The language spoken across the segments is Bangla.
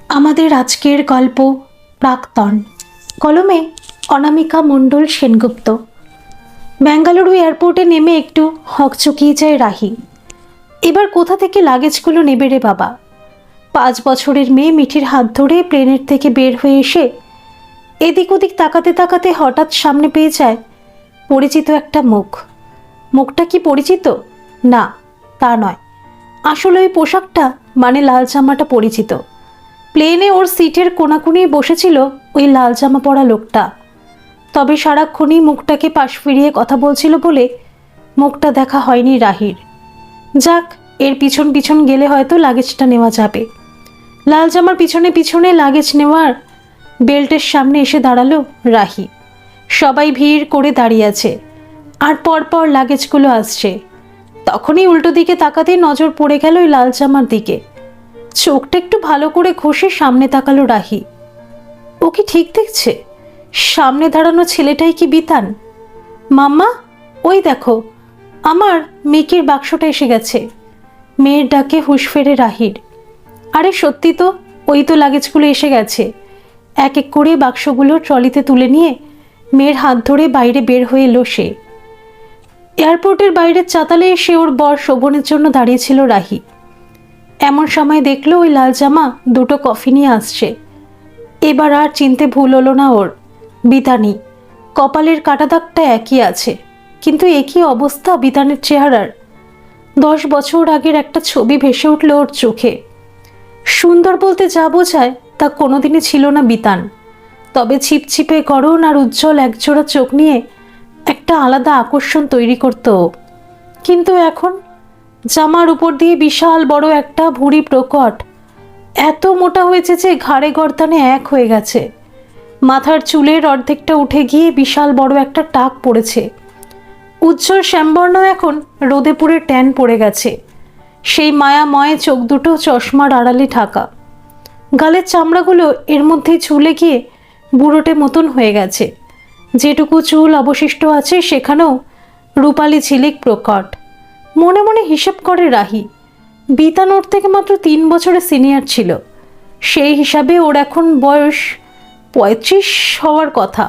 আমাদের আজকের গল্প প্রাক্তন। কলমে অনামিকা মণ্ডল সেনগুপ্ত। বেঙ্গালুরু এয়ারপোর্টে নেমে একটু হকচকিয়ে যায় রাহি। এবার কোথা থেকে লাগেজগুলো নেবে রে বাবা। 5 বছরের মেয়ে মিঠির হাত ধরে প্লেনের থেকে বের হয়ে এসে এদিক ওদিক তাকাতে তাকাতে হঠাৎ সামনে পেয়ে যায় পরিচিত একটা মুখ। মুখটা কি পরিচিত? না, তা নয়। আসলে ওই পোশাকটা মানে লাল জামাটা পরিচিত। প্লেনে ওর সিটের কোনাকুনি বসেছিল ওই লাল জামা পরা লোকটা। তবে সারাক্ষণই মুখটাকে পাশ ফিরিয়ে কথা বলছিল বলে মুখটা দেখা হয়নি রাহির। যাক, এর পিছন পিছন গেলে হয়তো লাগেজটা নেওয়া যাবে। লাল জামার পিছনে পিছনে লাগেজ নেওয়ার বেল্টের সামনে এসে দাঁড়ালো রাহি। সবাই ভিড় করে দাঁড়িয়ে আছে, আর পরপর লাগেজগুলো আসছে। তখনই উল্টো দিকে তাকাতেই নজর পড়ে গেল ওই লাল জামার দিকে। চোখটা একটু ভালো করে ঘষে সামনে তাকালো রাহি। ও কি ঠিক দেখছে? সামনে দাঁড়ানো ছেলেটাই কি বিতান? মাম্মা, ওই দেখো, আমার মেকির বাক্সটা এসে গেছে। মেয়ের ডাকে হুঁশ ফেরে রাহির। আরে সত্যি তো, ওই তো লাগেজগুলো এসে গেছে। এক এক করে বাক্সগুলো ট্রলিতে তুলে নিয়ে মেয়ের হাত ধরে বাইরে বের হয়ে এলো সে। এয়ারপোর্টের বাইরের চাতালে এসে ওর বর শোভনের জন্য দাঁড়িয়েছিল রাহি। এমন সময় দেখলো ওই লাল জামা দুটো কফি নিয়ে আসছে। এবার আর চিনতে ভুল হলো না ওর। বিতানি। কপালের কাটা দাগটা একই আছে, কিন্তু একই অবস্থা বিতানের চেহারার। 10 বছর আগের একটা ছবি ভেসে উঠল ওর চোখে। সুন্দর বলতে যা বোঝায় তা কোনোদিনই ছিল না বিতান। তবে ছিপছিপে গড়ন আর উজ্জ্বল একজোড়া চোখ নিয়ে একটা আলাদা আকর্ষণ তৈরি করত। কিন্তু এখন জামার উপর দিয়ে বিশাল বড় একটা ভুঁড়ি প্রকট। এত মোটা হয়েছে যে ঘাড়ে গর্দানে এক হয়ে গেছে। মাথার চুলের অর্ধেকটা উঠে গিয়ে বিশাল বড় একটা টাক পড়েছে। উজ্জ্বল শ্যামবর্ণ এখন রোদে পুড়ে ট্যান পড়ে গেছে। সেই মায়াময় চোখ দুটো চশমার আড়ালে ঢাকা। গালের চামড়াগুলো এর মধ্যেই ঝুলে গিয়ে বুড়োটে মতন হয়ে গেছে। যেটুকু চুল অবশিষ্ট আছে সেখানেও রূপালি ঝিলিক প্রকট। মনে মনে হিসেব করে রাহি, বিতান ওর থেকে মাত্র 3 বছরের সিনিয়র ছিল। সেই হিসাবে ওর এখন বয়স 35 হওয়ার কথা,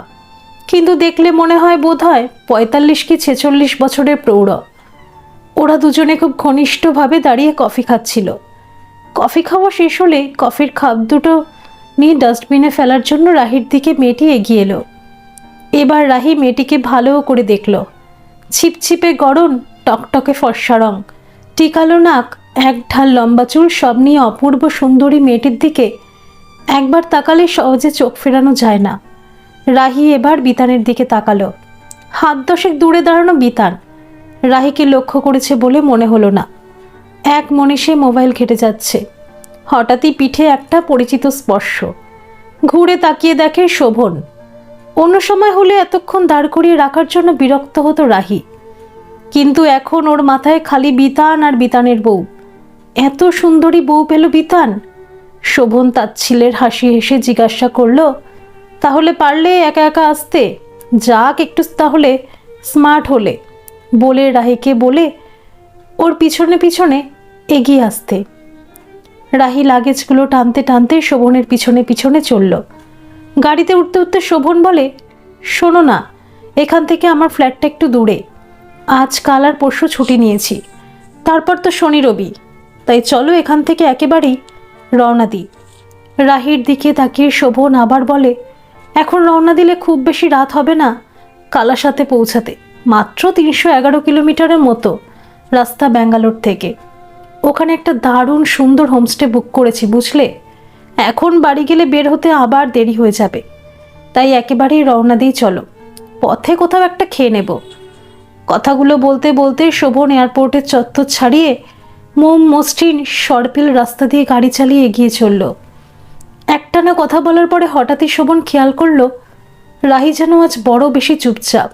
কিন্তু দেখলে মনে হয় বোধ হয় 45 কি 46 বছরের প্রৌঢ়। ওরা দুজনে খুব ঘনিষ্ঠভাবে দাঁড়িয়ে কফি খাচ্ছিল। কফি খাওয়া শেষ হলে কফির কাপ দুটো নিয়ে ডাস্টবিনে ফেলার জন্য রাহির দিকে মেয়েটি এগিয়ে এলো। এবার রাহি মেয়েটিকে ভালো করে দেখল। ছিপছিপে গড়ন, টকটকে ফর্সা রং, টিকালো নাক, এক ঢাল লম্বা চুল, সব নিয়ে অপূর্ব সুন্দরী মেয়েটির দিকে একবার তাকালে সহজে চোখ ফেরানো যায় না। রাহি এবার বিতানের দিকে তাকালো। হাত 10 দূরে দাঁড়ানো বিতান রাহিকে লক্ষ্য করেছে বলে মনে হলো না। এক মনে সে মোবাইল ঘেঁটে যাচ্ছে। হঠাৎই পিঠে একটা পরিচিত স্পর্শ। ঘুরে তাকিয়ে দেখে শোভন। অন্য সময় হলে এতক্ষণ দাঁড় করিয়ে রাখার জন্য বিরক্ত হতো রাহি, কিন্তু এখন ওর মাথায় খালি বিতান আর বিতানের বউ। এত সুন্দরী বউ পেল বিতান। শোভন তাচ্ছিলের হাসি হেসে জিজ্ঞাসা করলো, তাহলে পারলে একা একা আসতে? যাক, একটু তাহলে স্মার্ট হলে, বলে রাহিকে বলে ওর পিছনে পিছনে এগিয়ে আসতে। রাহি লাগেজগুলো টানতে টানতে শোভনের পিছনে পিছনে চলল। গাড়িতে উঠতে উঠতে শোভন বলে, শোনো না, এখান থেকে আমার ফ্ল্যাটটা একটু দূরে। আজ কাল আর পরশু ছুটি নিয়েছি, তারপর তো শনি রবি, তাই চলো এখান থেকে একেবারেই রওনা দিই। রাহির দিকে তাকিয়ে শোভন আবার বলে, এখন রওনা দিলে খুব বেশি রাত হবে না। কালাসাতে পৌঁছাতে মাত্র 311 কিলোমিটারের মতো রাস্তা ব্যাঙ্গালোর থেকে। ওখানে একটা দারুণ সুন্দর হোমস্টে বুক করেছি, বুঝলে? এখন বাড়ি গেলে বের হতে আবার দেরি হয়ে যাবে, তাই একেবারেই রওনা দিয়ে চলো। পথে কোথাও একটা খেয়ে নেব। কথাগুলো বলতে বলতে শোভন এয়ারপোর্টের চত্বর ছাড়িয়ে মোম মসৃণ সরপিল রাস্তা দিয়ে গাড়ি চালিয়ে এগিয়ে চলল। একটানা কথা বলার পরে হঠাৎই শোভন খেয়াল করলো রাহি যেন আজ বড় বেশি চুপচাপ।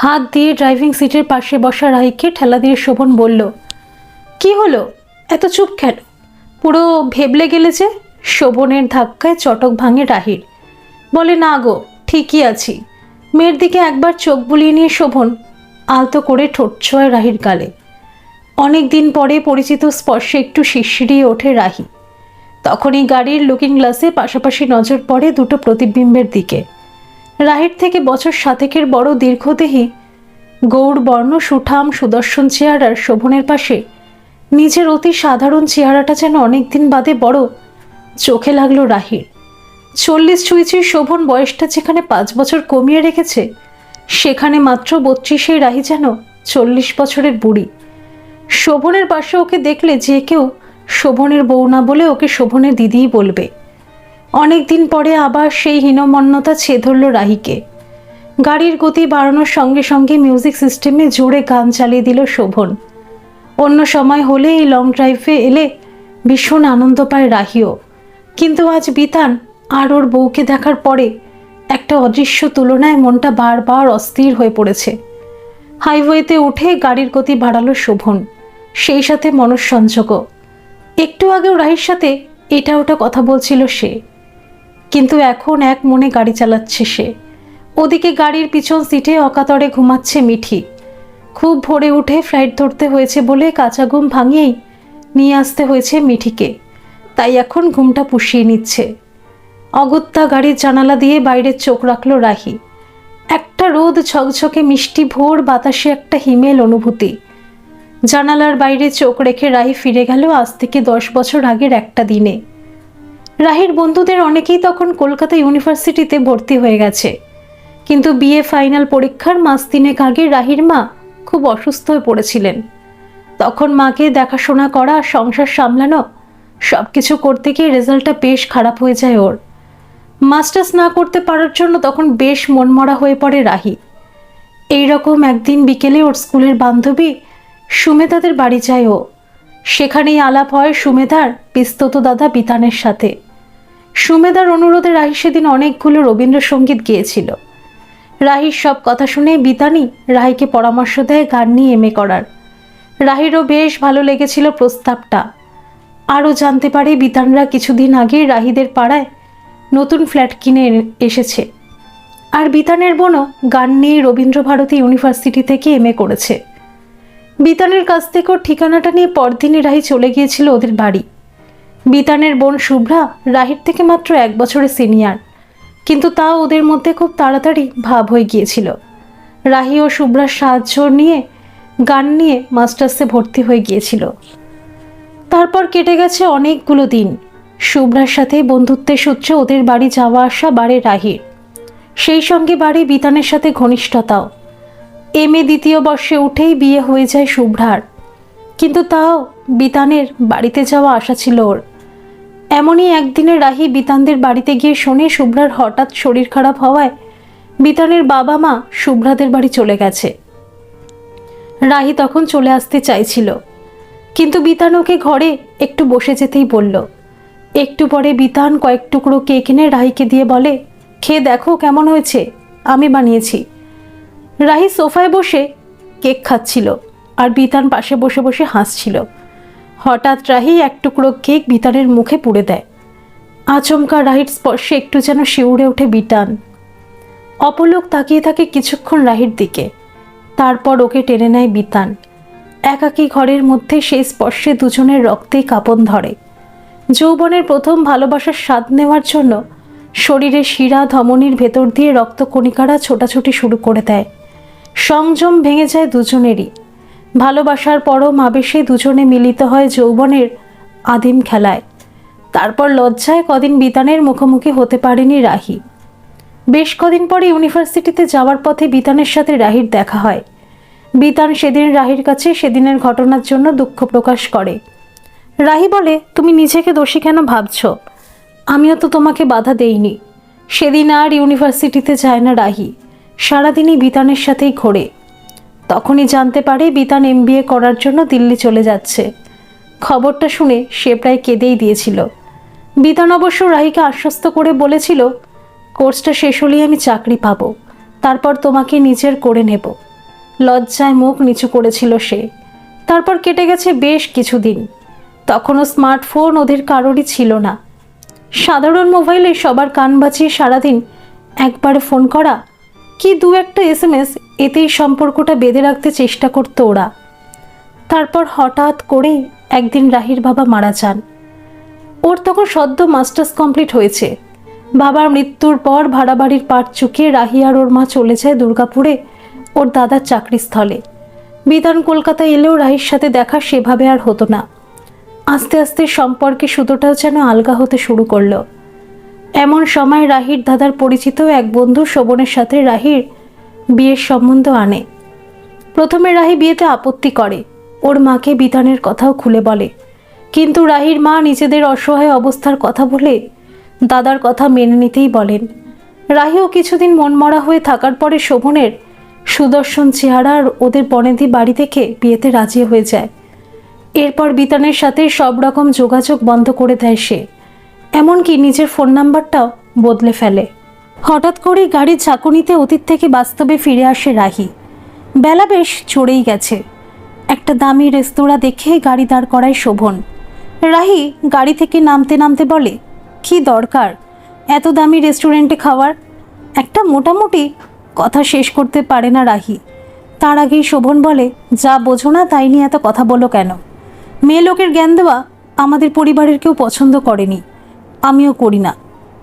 হাত দিয়ে ড্রাইভিং সিটের পাশে বসা রাহিকে ঠেলা দিয়ে শোভন বলল, কি হলো, এত চুপ কেন? পুরো ভেবলে গেলে যে? শোভনের ধাক্কায় চটক ভাঙে রাহির। বলে, না গো, ঠিকই আছি। মেয়ের দিকে একবার চোখ বুলিয়ে নিয়ে শোভন আলতো করে ঠোঁট ছোঁয় রাহির গালে। অনেক দিন পরে পরিচিত স্পর্শে একটু শিরশিরিয়ে ওঠে রাহি। তখনই গাড়ির লুকিং গ্লাসে পাশাপাশি নজর পড়ে দুটো প্রতিবিম্বের দিকে। রাহির থেকে বছর 7 বড় দীর্ঘদেহী গৌড়বর্ণ সুঠাম সুদর্শন চেহারার শোভনের পাশে নিজের অতি সাধারণ চেহারাটা যেন অনেকদিন বাদে বড় চোখে লাগলো রাহির। 40 ছুঁইছে শোভন বয়সটা যেখানে 5 বছর কমিয়ে রেখেছে, সেখানে মাত্র 32 রাহি যেন 40 বছরের বুড়ি। শোভনের পাশে ওকে দেখলে যে কেউ শোভনের বউ না বলে ওকে শোভনের দিদিই বলবে। অনেক দিন পরে আবার সেই হীনমন্যতা ছেয়ে ধরল রাহিকে। গাড়ির গতি বাড়ানোর সঙ্গে সঙ্গে মিউজিক সিস্টেমে জোরে গান চালিয়ে দিল শোভন। অন্য সময় হলে এই লং ড্রাইভে এলে ভীষণ আনন্দ পায় রাহিও, কিন্তু আজ বিতান আর ওর বউকে দেখার পরে একটা অদৃশ্য তুলনায় মনটা বারবার অস্থির হয়ে পড়েছে। হাইওয়েতে উঠে গাড়ির গতি বাড়ালো শোভন, সেই সাথে মনঃসংযোগও। একটু আগেও রাহির সাথে এটা ওটা কথা বলছিল সে, কিন্তু এখন এক মনে গাড়ি চালাচ্ছে সে। ওদিকে গাড়ির পিছন সিটে অকাতরে ঘুমাচ্ছে মিঠি। খুব ভোরে উঠে ফ্লাইট ধরতে হয়েছে বলে কাঁচা ঘুম ভাঙিয়েই নিয়ে আসতে হয়েছে মিঠিকে, তাই এখন ঘুমটা পুষিয়ে নিচ্ছে। অগত্যা গাড়ির জানালা দিয়ে বাইরে চোখ রাখলো রাহি। একটা রোদ ঝকঝকে মিষ্টি ভোর বাতাসে একটা হিমেল অনুভূতি। জানালার বাইরে চোখ রেখে রাহি ফিরে গেল আজ থেকে 10 বছর আগের একটা দিনে। রাহির বন্ধুদের অনেকেই তখন কলকাতা ইউনিভার্সিটিতে ভর্তি হয়ে গেছে, কিন্তু বিএ ফাইনাল পরীক্ষার মাস 3 আগে রাহির মা খুব অসুস্থ হয়ে পড়েছিলেন। তখন মাকে দেখাশোনা করা, সংসার সামলানো, সব কিছু করতে গিয়ে রেজাল্টটা বেশ খারাপ হয়ে যায় ওর। মাস্টার্স না করতে পারার জন্য তখন বেশ মনমরা হয়ে পড়ে রাহি। এইরকম একদিন বিকেলে ওর স্কুলের বান্ধবী সুমেধাদের বাড়ি যায় ও। সেখানেই আলাপ হয় সুমেধার পিস্তত দাদা বিতানের সাথে। সুমেধার অনুরোধে রাহি সেদিন অনেকগুলো রবীন্দ্রসঙ্গীত গেয়েছিল। রাহির সব কথা শুনে বিতানি রাহিকে পরামর্শ দেয় গান নিয়ে এমএ করার। রাহিরও বেশ ভালো লেগেছিল প্রস্তাবটা। আরও জানতে পারে বিতানরা কিছুদিন আগে রাহিদের পাড়ায় নতুন ফ্ল্যাট কিনে এসেছে, আর বিতানের বোনও গান নিয়ে রবীন্দ্রভারতী ইউনিভার্সিটি থেকে এমএ করেছে। বিতানের কাছ থেকে ওর ঠিকানাটা নিয়ে পরদিনই রাহি চলে গিয়েছিল ওদের বাড়ি। বিতানের বোন শুভ্রা রাহির থেকে মাত্র 1 বছরের সিনিয়র, কিন্তু তাও ওদের মধ্যে খুব তাড়াতাড়ি ভাব হয়ে গিয়েছিল। রাহি ও শুভ্রার সাহায্য নিয়ে গান নিয়ে মাস্টার্সে ভর্তি হয়ে গিয়েছিল। তারপর কেটে গেছে অনেকগুলো দিন। শুভ্রার সাথে বন্ধুত্বের সূত্রে ওদের বাড়ি যাওয়া আসা বাড়ে রাহির, সেই সঙ্গে বাড়ে বিতানের সাথে ঘনিষ্ঠতাও। এমএ 2য় বর্ষে উঠেই বিয়ে হয়ে যায় শুভ্রার, কিন্তু তাও বিতানের বাড়িতে যাওয়া আশা ছিল ওর। এমনই একদিনে রাহি বিতানদের বাড়িতে গিয়ে শোনে শুভ্রার হঠাৎ শরীর খারাপ হওয়ায় বিতানের বাবা মা শুভ্রাদের বাড়ি চলে গেছে। রাহি তখন চলে আসতে চাইছিল, কিন্তু বিতান ওকে ঘরে একটু বসে যেতেই বলল। একটু পরে বিতান কয়েক টুকরো কেক এনে রাহিকে দিয়ে বলে, খেয়ে দেখো কেমন হয়েছে, আমি বানিয়েছি। রাহি সোফায় বসে কেক খাচ্ছিল আর বিতান পাশে বসে বসে হাসছিল। হঠাৎ রাহি এক টুকরো কেক বিতানের মুখে পুড়ে দেয়। আচমকা রাহির স্পর্শে একটু যেন শিউরে ওঠে বিতান। অপলক তাকিয়ে থাকে কিছুক্ষণ রাহির দিকে, তারপর ওকে টেনে নেয় বিতান। একাকী ঘরের মধ্যে সেই স্পর্শে দুজনের রক্তেই কাঁপন ধরে। যৌবনের প্রথম ভালোবাসার স্বাদ নেওয়ার জন্য শরীরে শিরা ধমনির ভেতর দিয়ে রক্তকণিকারা ছোটাছুটি শুরু করে দেয়। সংযম ভেঙে যায় দুজনেরই। ভালোবাসার পরম আবেশে দুজনে মিলিত হয় যৌবনের আদিম খেলায়। তারপর লজ্জায় কদিন বিতানের মুখোমুখি হতে পারেনি রাহি। বেশ কদিন পরে ইউনিভার্সিটিতে যাওয়ার পথে বিতানের সাথে রাহির দেখা হয়। বিতান সেদিন রাহির কাছে সেদিনের ঘটনার জন্য দুঃখ প্রকাশ করে। রাহি বলে, তুমি নিজেকে দোষী কেন ভাবছ? আমিও তো তোমাকে বাধা দেইনি। সেদিন আর ইউনিভার্সিটিতে যায় না রাহি, সারাদিনই বিতানের সাথেই ঘোরে। তখনই জানতে পারে বিতান এমবিএ করার জন্য দিল্লি চলে যাচ্ছে। খবরটা শুনে সে প্রায় কেঁদেই দিয়েছিল। বিতান অবশ্য রাহিকে আশ্বস্ত করে বলেছিল, কোর্সটা শেষ হলেই আমি চাকরি পাবো, তারপর তোমাকে নিজের করে নেব। লজ্জায় মুখ নিচু করেছিল সে। তারপর কেটে গেছে বেশ কিছুদিন। তখনও স্মার্টফোন ওদের কারোরই ছিল না। সাধারণ মোবাইলে সবার কান বাজিয়ে সারাদিন একবারে ফোন করা কি 2-একটা SMS, এতেই সম্পর্কটা বেঁধে রাখতে চেষ্টা করতো ওরা। তারপর হঠাৎ করেই একদিন রাহির বাবা মারা যান। ওর তখন সদ্য মাস্টার্স কমপ্লিট হয়েছে। বাবার মৃত্যুর পর ভাড়া বাড়ির পাট চুকিয়ে রাহি আর ওর মা চলে যায় দুর্গাপুরে ওর দাদার চাকরিস্থলে। বিধান কলকাতায় এলেও রাহির সাথে দেখা সেভাবে আর হতো না। আস্তে আস্তে সম্পর্কে সুতোটাও যেন আলগা হতে শুরু করলো। এমন সময় রাহির দাদার পরিচিত এক বন্ধু শোভনের সাথে রাহির বিয়ের সম্বন্ধ আনে। প্রথমে রাহি বিয়েতে আপত্তি করে, ওর মাকে বিধানের কথাও খুলে বলে, কিন্তু রাহির মা নিজেদের অসহায় অবস্থার কথা বলে দাদার কথা মেনে নিতেই বলেন। রাহিও কিছুদিন মনমরা হয়ে থাকার পরে শোভনের সুদর্শন চেহারা আর ওদের বনেদি বাড়ি থেকে বিয়েতে রাজি হয়ে যায়। এরপর বিতানের সাথে সব রকম যোগাযোগ বন্ধ করে দেয় সে, এমনকি নিজের ফোন নাম্বারটাও বদলে ফেলে। হঠাৎ করেই গাড়ির ঝাঁকুনিতে অতীত থেকে বাস্তবে ফিরে আসে রাহি। বেলা বেশ চড়েই গেছে। একটা দামি রেস্তোরাঁ দেখে গাড়ি দাঁড় করায় শোভন। রাহি গাড়ি থেকে নামতে নামতে বলে, কি দরকার এত দামি রেস্টুরেন্টে খাওয়ার? একটা মোটামুটি কথা শেষ করতে পারে না রাহি। তার আগেই শোভন বলে, যা বোঝো না তাই নিয়ে এত কথা বলো কেন? মেয়ে লোকের জ্ঞান দেওয়া আমাদের পরিবারের কেউ পছন্দ করেনি, আমিও করি না।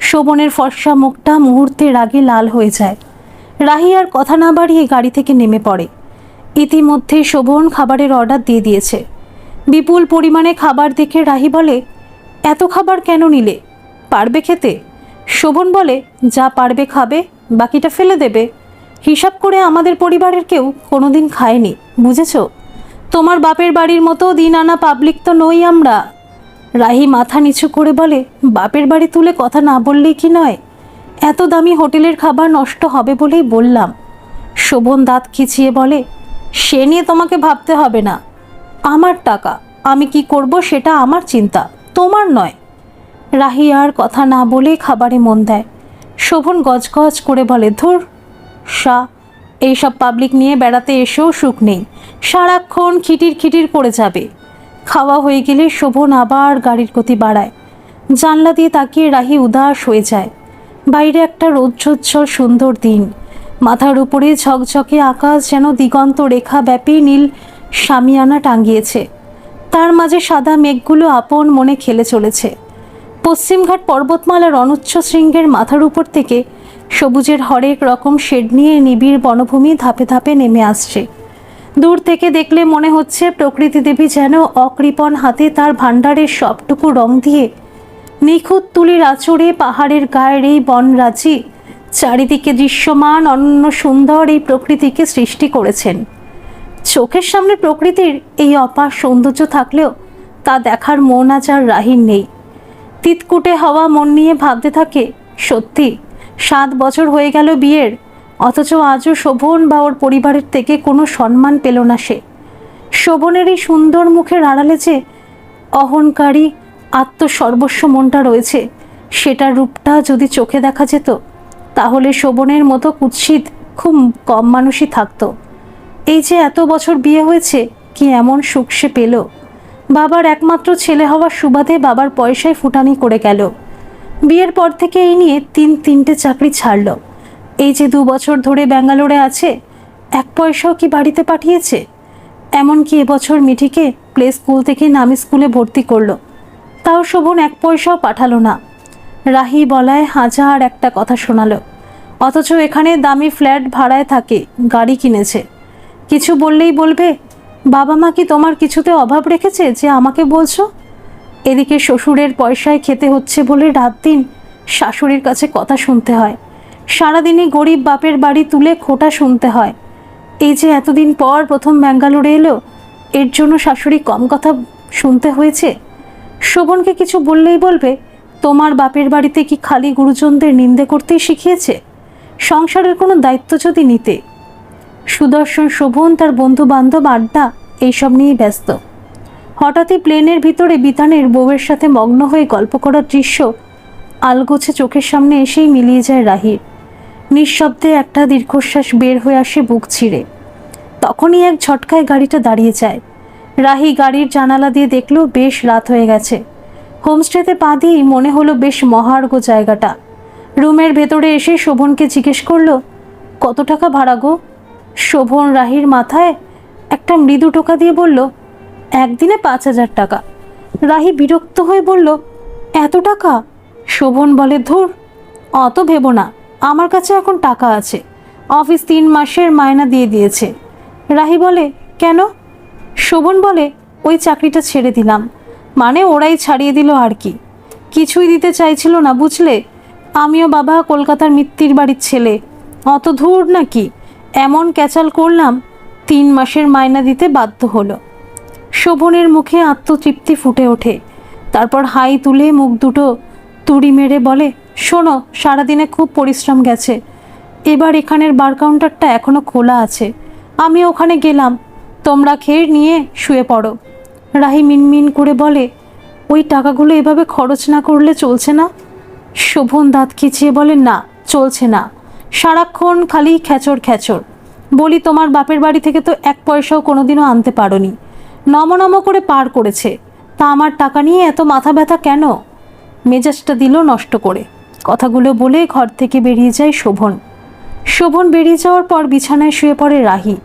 শোভনের ফর্সা মুখটা মুহূর্তে রাগে লাল হয়ে যায়। রাহি আর কথা না বাড়িয়ে গাড়ি থেকে নেমে পড়ে। ইতিমধ্যে শোভন খাবারের অর্ডার দিয়ে দিয়েছে। বিপুল পরিমাণে খাবার দেখে রাহি বলে, এত খাবার কেন নিলে? পারবে খেতে? শোভন বলে, যা পারবে খাবে, বাকিটা ফেলে দেবে। হিসাব করে আমাদের পরিবারের কেউ কোনোদিন খায়নি, বুঝেছ? তোমার বাপের বাড়ির মতো দিন আনা পাবলিক তো নই আমরা। রাহি মাথা নিচু করে বলে, বাপের বাড়ি তুলে কথা না বললেই কি নয়? এত দামি হোটেলের খাবার নষ্ট হবে বলেই বললাম। শোভন দাঁত খিচিয়ে বলে, সে নিয়ে তোমাকে ভাবতে হবে না, আমার টাকা, আমি কি করব সেটা আমার চিন্তা, তোমার নয়। রাহি আর কথা না বলে খাবারে মন দেয়। শোভন গজগজ করে বলে, ধুর সা, এইসব পাবলিক নিয়ে বেড়াতে এসেও সুখ নেই, সারাক্ষণ খিটির খিটির করে যাবে। খাওয়া হয়ে গেলে শোভন আবার গাড়ির গতি বাড়ায়। জানলা দিয়ে তাকিয়ে রাহি উদাস হয়ে যায়। বাইরে একটা রৌদ্রোজ্জ্বল সুন্দর দিন। মাথার উপরে ঝকঝকে আকাশ যেন দিগন্ত রেখা ব্যাপী নীল শামিয়ানা টাঙিয়েছে। তার মাঝে সাদা মেঘগুলো আপন মনে খেলে চলেছে। পশ্চিমঘাট পর্বতমালার অনুচ্চ শৃঙ্গের মাথার উপর থেকে সবুজের হরেক রকম শেড নিয়ে নিবিড় বনভূমি ধাপে ধাপে নেমে আসছে। দূর থেকে দেখলে মনে হচ্ছে প্রকৃতি দেবী যেন অকৃপণ হাতে তার ভাণ্ডারের সবটুকু রং দিয়ে নিখুঁত তুলির আঁচড়ে পাহাড়ের গায়ের এই বনরাজি চারিদিকে দৃশ্যমান অনন্য সুন্দর এই প্রকৃতিকে সৃষ্টি করেছেন। চোখের সামনে প্রকৃতির এই অপার সৌন্দর্য থাকলেও তা দেখার মন আজ আর রাহির নেই। তিতকুটে হওয়া মন নিয়ে ভাবতে থাকে, সত্যি 7 বছর হয়ে গেল বিয়ের, অথচ আজও শোভন বা ওর পরিবারের থেকে কোনো সম্মান পেল না সে। শোভনের এই সুন্দর মুখের আড়ালে যে অহংকারী আত্মসর্বস্ব মনটা রয়েছে, সেটার রূপটা যদি চোখে দেখা যেত, তাহলে শোভনের মতো কুৎসিত খুব কম মানুষই থাকতো। এই যে এত বছর বিয়ে হয়েছে, কি এমন সুখ সে পেল? বাবার একমাত্র ছেলে হওয়ার সুবাদে বাবার পয়সায় ফুটানি করে গেল। বিয়ের পর থেকে এই নিয়ে 3টে চাকরি ছাড়ল। এই যে 2 বছর ধরে ব্যাঙ্গালোরে আছে, 1 পয়সাও কি বাড়িতে পাঠিয়েছে? এমনকি এবছর মিঠিকে প্লে স্কুল থেকে নামি স্কুলে ভর্তি করলো, তাও শোভন 1 পয়সাও পাঠালো না। রাহি বলায় হাজার একটা কথা শোনালো, অথচ এখানে দামি ফ্ল্যাট ভাড়ায় থাকে, গাড়ি কিনেছে। কিছু বললেই বলবে, বাবা মা কি তোমার কিছুতে অভাব রেখেছে যে আমাকে বলছো? এদিকে শ্বশুরের পয়সায় খেতে হচ্ছে বলে রাত দিন শাশুড়ির কাছে কথা শুনতে হয়। সারাদিনে গরিব বাপের বাড়ি তুলে খোটা শুনতে হয়। এই যে এতদিন পর প্রথম ব্যাঙ্গালোরে এলো, এর জন্য শাশুড়ি কম কথা শুনতে হয়েছে? শোভনকে কিছু বললেই বলবে, তোমার বাপের বাড়িতে কি খালি গুরুজনদের নিন্দে করতেই শিখিয়েছে? সংসারের কোনো দায়িত্ব যদি নিতে। সুদর্শন শোভন তার বন্ধু বান্ধব আড্ডা এইসব নিয়েই ব্যস্ত। হঠাৎই প্লেনের ভিতরে বিতানের বউয়ের সাথে মগ্ন হয়ে গল্প করার দৃশ্য আলগোছে চোখের সামনে এসেই মিলিয়ে যায় রাহির। নিঃশব্দে একটা দীর্ঘশ্বাস বের হয়ে আসে বুক ছিঁড়ে। তখনই এক ঝটকায় গাড়িটা দাঁড়িয়ে যায়। রাহি গাড়ির জানালা দিয়ে দেখলো বেশ রাত হয়ে গেছে। হোমস্টেতে পা দিয়েই মনে হলো বেশ মহার্ঘ জায়গাটা। রুমের ভেতরে এসে শোভনকে জিজ্ঞেস করলো, কত টাকা ভাড়া গো? শোভন রাহির মাথায় একটা মৃদু টোকা দিয়ে বলল, একদিনে 5,000 টাকা। রাহি বিরক্ত হয়ে বলল, এত টাকা? শোভন বলে, ধুর, অত ভেবো না, আমার কাছে এখন টাকা আছে। অফিস 3 মাসের মায়না দিয়ে দিয়েছে। রাহি বলে, কেন? শোভন বলে, ওই চাকরিটা ছেড়ে দিলাম। মানে ওরাই ছাড়িয়ে দিল আর কি। কিছুই দিতে চাইছিল না, বুঝলে। আমিও বাবা কলকাতার মিত্তির বাড়ির ছেলে, অত ধূর নাকি। এমন ক্যাচাল করলাম, 3 মাসের মায়না দিতে বাধ্য হলো। শোভনের মুখে আত্মতৃপ্তি ফুটে ওঠে। তারপর হাই তুলে মুখ দুটো তুড়ি মেরে বলে, শোনো, সারাদিনে খুব পরিশ্রম গেছে। এবার এখানের বার কাউন্টারটা এখনো খোলা আছে, আমি ওখানে গেলাম। তোমরা খেয়ে নিয়ে শুয়ে পড়ো। রাহি মিনমিন করে বলে, ওই টাকাগুলো এভাবে খরচ না করলে চলছে না? শোভন দাঁত খিচিয়ে বলে, না, চলছে না। সারাক্ষণ খালি খেচর খেচর। বলি, তোমার বাপের বাড়ি থেকে তো 1 পয়সাও কোনোদিনও আনতে পারোনি, নম করে পার করেছে। তা আমার টাকা নিয়ে এত মাথা ব্যথা কেন? মেজাজটা দিল নষ্ট করে। কথাগুলো বলে ঘর থেকে বেরিয়ে যায় শোভন। শোভন বেরিয়ে যাওয়ার পর বিছানায় শুয়ে পড়ে রাহি।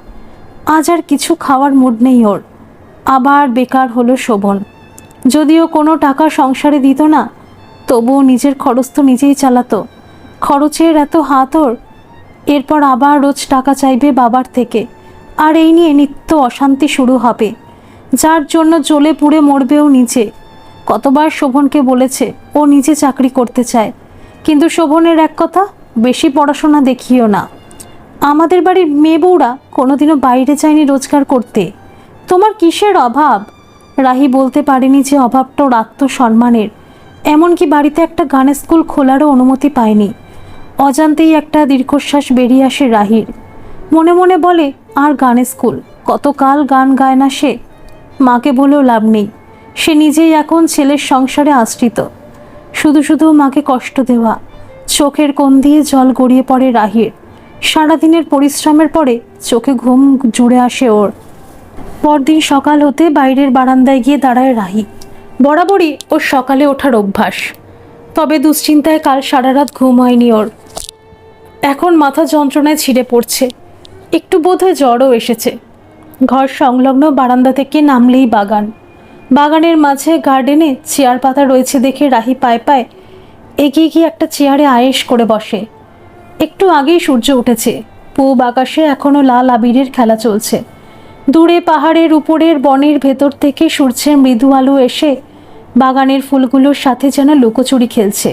আজ আর কিছু খাওয়ার মুড নেই ওর। আবার বেকার হলো শোভন। যদিও কোনো টাকা সংসারে দিত না, তবুও নিজের খরচ তো নিজেই চালাতো। খরচের এত হাত ওর। এরপর আবার রোজ টাকা চাইবে বাবার থেকে, আর এই নিয়ে নিত্য অশান্তি শুরু হবে, যার জন্য জ্বলে পুড়ে মরবেও নিজে। কতবার শোভনকে বলেছে ও নিজে চাকরি করতে চায়, কিন্তু শোভনের এক কথা, বেশি পড়াশোনা দেখিও না। আমাদের বাড়ির মেয়ে বউরা কোনোদিনও বাইরে যায়নি রোজগার করতে। তোমার কিসের অভাব? রাহি বলতে পারেনি যে অভাবটা ওর আত্মসম্মানের। এমনকি বাড়িতে একটা গানের স্কুল খোলারও অনুমতি পায়নি। অজান্তেই একটা দীর্ঘশ্বাস বেরিয়ে আসে রাহির। মনে মনে বলে, আর গানের স্কুল কতকাল গান গায় না সে। মাকে বলেও লাভ নেই, সে নিজেই এখন ছেলের সংসারে আশ্রিত। শুধু শুধু মাকে কষ্ট দেওয়া। চোখের কোণ দিয়ে জল গড়িয়ে পড়ে রাহির। সারাদিনের পরিশ্রমের পরে চোখে ঘুম জুড়ে আসে ওর। পরদিন সকাল হতে বাইরের বারান্দায় গিয়ে দাঁড়ায় রাহি। বরাবরই ওর সকালে ওঠার অভ্যাস, তবে দুশ্চিন্তায় কাল সারা রাত ঘুম হয়নি ওর। এখন মাথা যন্ত্রণায় ছিঁড়ে পড়ছে, একটু বোধহয় জ্বরও এসেছে। ঘর সংলগ্ন বারান্দা থেকে নামলেই বাগান। বাগানের মাঝে গার্ডেনে চেয়ার পাতা রয়েছে দেখে রাহি পায়ে পায়ে এগিয়ে গিয়ে একটা চেয়ারে আয়েশ করে বসে। একটু আগেই সূর্য উঠেছে, পূব আকাশে এখনো লাল আবিরের খেলা চলছে। দূরে পাহাড়ের উপরের বনের ভেতর থেকে সূর্যের মৃদু আলো এসে বাগানের ফুলগুলোর সাথে যেন লুকোচুরি খেলছে।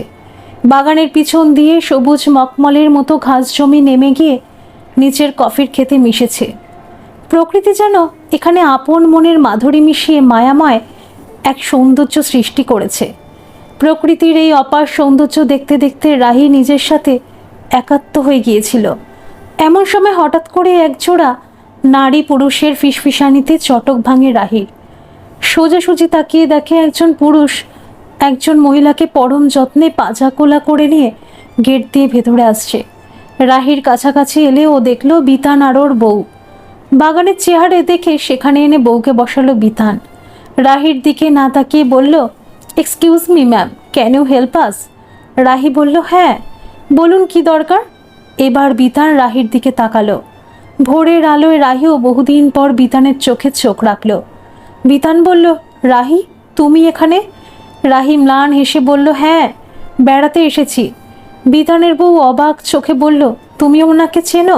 বাগানের পিছন দিয়ে সবুজ মখমলের মতো ঘাস জমি নেমে গিয়ে নিচের কফির খেতে মিশেছে। প্রকৃতি যেন এখানে আপন মনের মাধুরী মিশিয়ে মায়াময় এক সৌন্দর্য সৃষ্টি করেছে। প্রকৃতির এই অপার সৌন্দর্য দেখতে দেখতে রাহি নিজের সাথে একাত্ম হয়ে গিয়েছিল। এমন সময় হঠাৎ করে একজোড়া নারী পুরুষের ফিসফিসানিতে চটক ভাঙে রাহির। সোজাসুজি তাকিয়ে দেখে একজন পুরুষ একজন মহিলাকে পরম যত্নে পাজাকোলা করে নিয়ে গেট দিয়ে ভেতরে আসছে। রাহির কাছাকাছি এলে ও দেখল বিতান আর ওর বউ। বাগানের চেহারে দেখে সেখানে এনে বউকে বসালো বিতান। রাহির দিকে না তাকিয়ে বলল, excuse me ma'am, can you help us? রাহি বলল, হ্যাঁ, বলুন কি দরকার। এবার বিতান রাহির দিকে তাকালো। ভোরের আলোয় রাহিও বহুদিন পর বিতানের চোখে চোখ রাখল। বিতান বলল, রাহি, তুমি এখানে? রাহি ম্লান হেসে বলল, হ্যাঁ, বেড়াতে এসেছি। বিতানের বউ অবাক চোখে বলল, তুমি ওনাকে চেনো?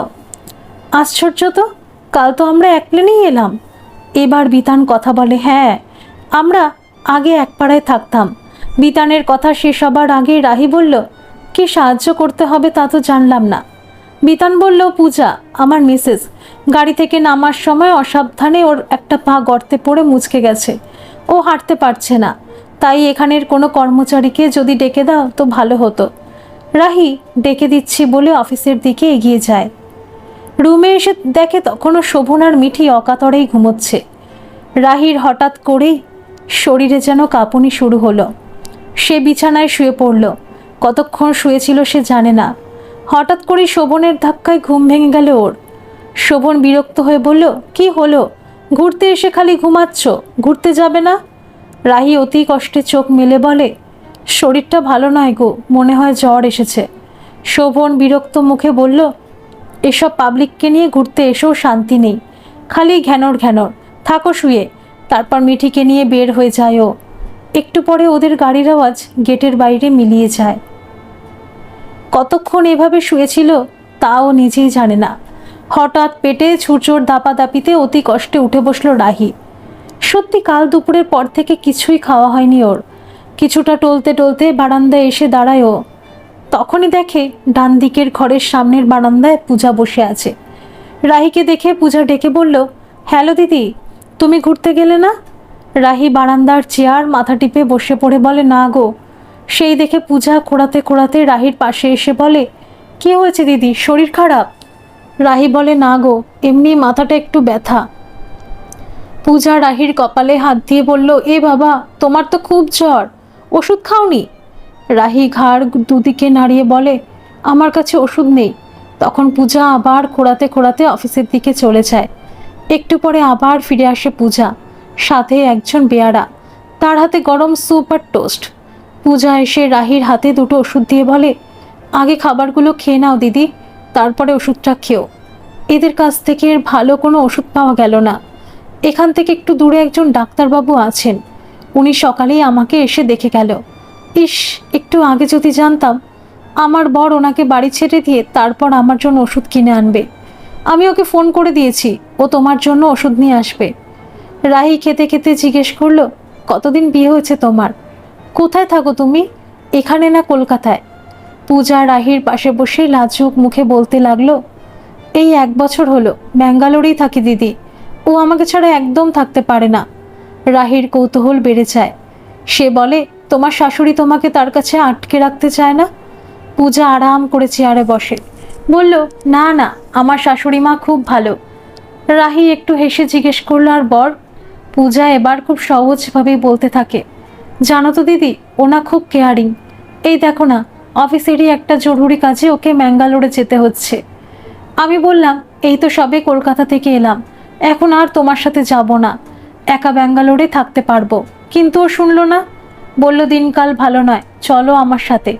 আশ্চর্য তো, কাল তো আমরা এক প্লেনেই এলাম। এবার বিতান কথা বলে, হ্যাঁ, আমরা আগে এক পাড়ায় থাকতাম। বিতানের কথা শেষ হবার আগে রাহি বলল, কি সাহায্য করতে হবে তা তো জানলাম না। বিতান বলল, পূজা, আমার মিসেস, গাড়ি থেকে নামার সময় অসাবধানে ওর একটা পা গর্তে পড়ে মুচকে গেছে। ও হাঁটতে পারছে না, তাই এখানের কোনো কর্মচারীকে যদি ডেকে দাও তো ভালো হতো। রাহি ডেকে দিচ্ছি বলে অফিসের দিকে এগিয়ে যায়। রুমে এসে দেখে তখনও শোভন আর মিঠি অকাতরেই ঘুমোচ্ছে। রাহির হঠাৎ করেই শরীরে যেন কাঁপুনি শুরু হলো। সে বিছানায় শুয়ে পড়ল। কতক্ষণ শুয়েছিল সে জানে না। হঠাৎ করে শোভনের ধাক্কায় ঘুম ভেঙে গেল ওর। শোভন বিরক্ত হয়ে বলল, কি হলো? ঘুরতে এসে খালি ঘুমাচ্ছ, ঘুরতে যাবে না? রাহি অতি কষ্টে চোখ মেলে বলে, শরীরটা ভালো নয় গো, মনে হয় জ্বর এসেছে। শোভন বিরক্ত মুখে বলল, এসব পাবলিককে নিয়ে ঘুরতে এসেও শান্তি নেই, খালি ঘ্যানর ঘ্যানর, থাকো শুয়ে। তারপর মিঠিকে নিয়ে বের হয়ে যায় ও। একটু পরে ওদের গাড়ির আওয়াজ গেটের বাইরে মিলিয়ে যায়। কতক্ষণ এভাবে শুয়েছিল তাও নিজেই জানে না। হঠাৎ পেটে ছুঁচোর দাপাদাপিতে অতি কষ্টে উঠে বসলো রাহি। সত্যি কাল দুপুরের পর থেকে কিছুই খাওয়া হয়নি ওর। কিছুটা টলতে টলতে বারান্দায় এসে দাঁড়ায় ও। তখনই দেখে ডান দিকের ঘরের সামনের বারান্দায় পূজা বসে আছে। রাহিকে দেখে পূজা ডেকে বলল, হ্যালো দিদি, তুমি ঘুরতে গেলে না? রাহি বারান্দার চেয়ার মাথা টিপে বসে পড়ে বলে, না গো। সেই দেখে পূজা খোঁড়াতে খোঁড়াতে রাহির পাশে এসে বলে, কি হয়েছে দিদি, শরীর খারাপ? রাহি বলে, না গো, এমনি মাথাটা একটু ব্যথা। পূজা রাহির কপালে হাত দিয়ে বলল, এ বাবা, তোমার তো খুব জ্বর, ওষুধ খাওনি? রাহি ঘাড় দুদিকে নাড়িয়ে বলে, আমার কাছে ওষুধ নেই। তখন পূজা আবার খোঁড়াতে খোঁড়াতে অফিসের দিকে চলে যায়। একটু পরে আবার ফিরে আসে পূজা, সাথে একজন বেয়ারা, তার হাতে গরম স্যুপ আর টোস্ট। পূজা এসে রাহির হাতে দুটো ওষুধ দিয়ে বলে, আগে খাবারগুলো খেয়ে নাও দিদি, তারপরে ওষুধটা খেও। এদের কাছ থেকে এর ভালো কোনো ওষুধ পাওয়া গেল না। এখান থেকে একটু দূরে একজন ডাক্তারবাবু আছেন, উনি সকালেই আমাকে এসে দেখে গেল। ইস, একটু আগে যদি জানতাম। আমার বর ওনাকে বাড়ি ছেড়ে দিয়ে তারপর আমার জন্য ওষুধ কিনে আনবে। আমি ওকে ফোন করে দিয়েছি, ও তোমার জন্য ওষুধ নিয়ে আসবে। রাহি খেতে খেতে জিজ্ঞেস করলো, কতদিন বিয়ে হয়েছে তোমার? কোথায় থাকো তুমি, এখানে না কলকাতায়? পূজা রাহির পাশে বসে লাজুক মুখে বলতে লাগলো, এই 1 বছর হলো ব্যাঙ্গালোরেই থাকি দিদি, ও আমাকে ছাড়া একদম থাকতে পারে না। রাহির কৌতূহল বেড়ে যায়। সে বলে, তোমার শাশুড়ি তোমাকে তার কাছে আটকে রাখতে চায় না? পূজা আরাম করে চেয়ারে বসে বলল, না না, আমার শাশুড়ি মা খুব ভালো। রাহি একটু হেসে জিজ্ঞেস করলো, আর বর? পূজা এবার খুব সহজভাবেই বলতে থাকে, জানো তো দিদি, ওনা খুব কেয়ারিং। এই দেখো না, অফিসেরই একটা জরুরি কাজে ওকে ম্যাঙ্গালোরে যেতে হচ্ছে। আমি বললাম, এই তো সবে কলকাতা থেকে এলাম, এখন আর তোমার সাথে যাব না, একা ব্যাঙ্গালোরে থাকতে পারবো। কিন্তু ও শুনলো না, বলল, দিনকাল ভালো নয়, চলো আমার সাথে।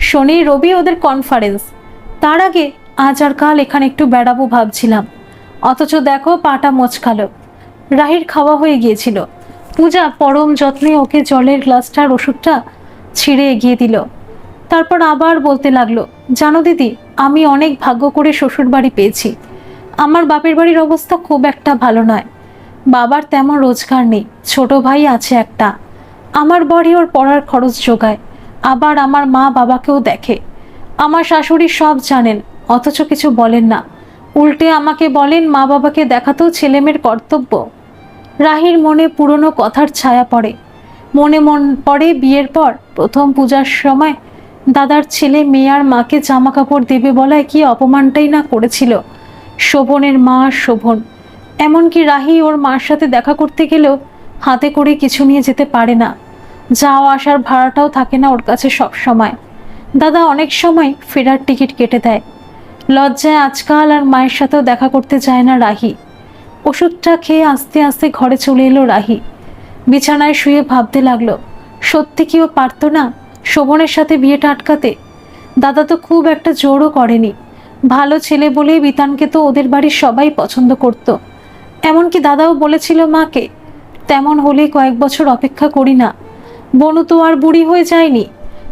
শনি রবি ওদের কনফারেন্স, তার আগে আজ আর কাল এখানে একটু বেড়াবো ভাবছিলাম, অথচ দেখো পাটা মচকালো। রাহির খাওয়া হয়ে গিয়েছিল। পূজা পরম যত্নে ওকে জলের গ্লাসটার ওষুধটা ছিঁড়ে এগিয়ে দিল। তারপর আবার বলতে লাগলো, জানো দিদি, আমি অনেক ভাগ্য করে শ্বশুর বাড়ি পেয়েছি। আমার বাপের বাড়ির অবস্থা খুব একটা ভালো নয়, বাবার তেমন রোজগার নেই, ছোট ভাই আছে একটা। আমার বরই ওর পড়ার খরচ জোগায়, আবার আমার মা বাবাকেও দেখে। আমার শাশুড়ি সব জানেন, অথচ কিছু বলেন না, উল্টে আমাকে বলেন মা বাবাকে দেখাতেও ছেলেমেয়ের কর্তব্য। রাহির মনে পুরনো কথার ছায়া পড়ে। মনে পড়ে বিয়ের পর প্রথম পূজার সময় দাদার ছেলে মেয়ে আর মাকে জামা কাপড় দেবে বলায় কি অপমানটাই না করেছিল শোভনের মা আর শোভন। এমনকি রাহি ওর মার সাথে দেখা করতে গেলেও হাতে করে কিছু নিয়ে যেতে পারে না, যাওয়া আসার ভাড়াটাও থাকে না ওর কাছে সব সময়। দাদা অনেক সময় ফেরার টিকিট কেটে দেয়। লজ্জায় আজকাল আর মায়ের সাথেও দেখা করতে যায় না রাহি। ওষুধটা খেয়ে আস্তে আস্তে ঘরে চলে এলো রাহি। বিছানায় শুয়ে ভাবতে লাগলো, সত্যি কি ও পারতো না শোভনের সাথে বিয়েটা আটকাতে? দাদা তো খুব একটা জোরও করেনি, ভালো ছেলে বলেই বিতানকে তো ওদের বাড়ির সবাই পছন্দ করত। এমনকি দাদাও বলেছিল মাকে, তেমন হলে কয়েক বছর অপেক্ষা করি না। বনু তো আর বুড়ি হয়ে যায়নি,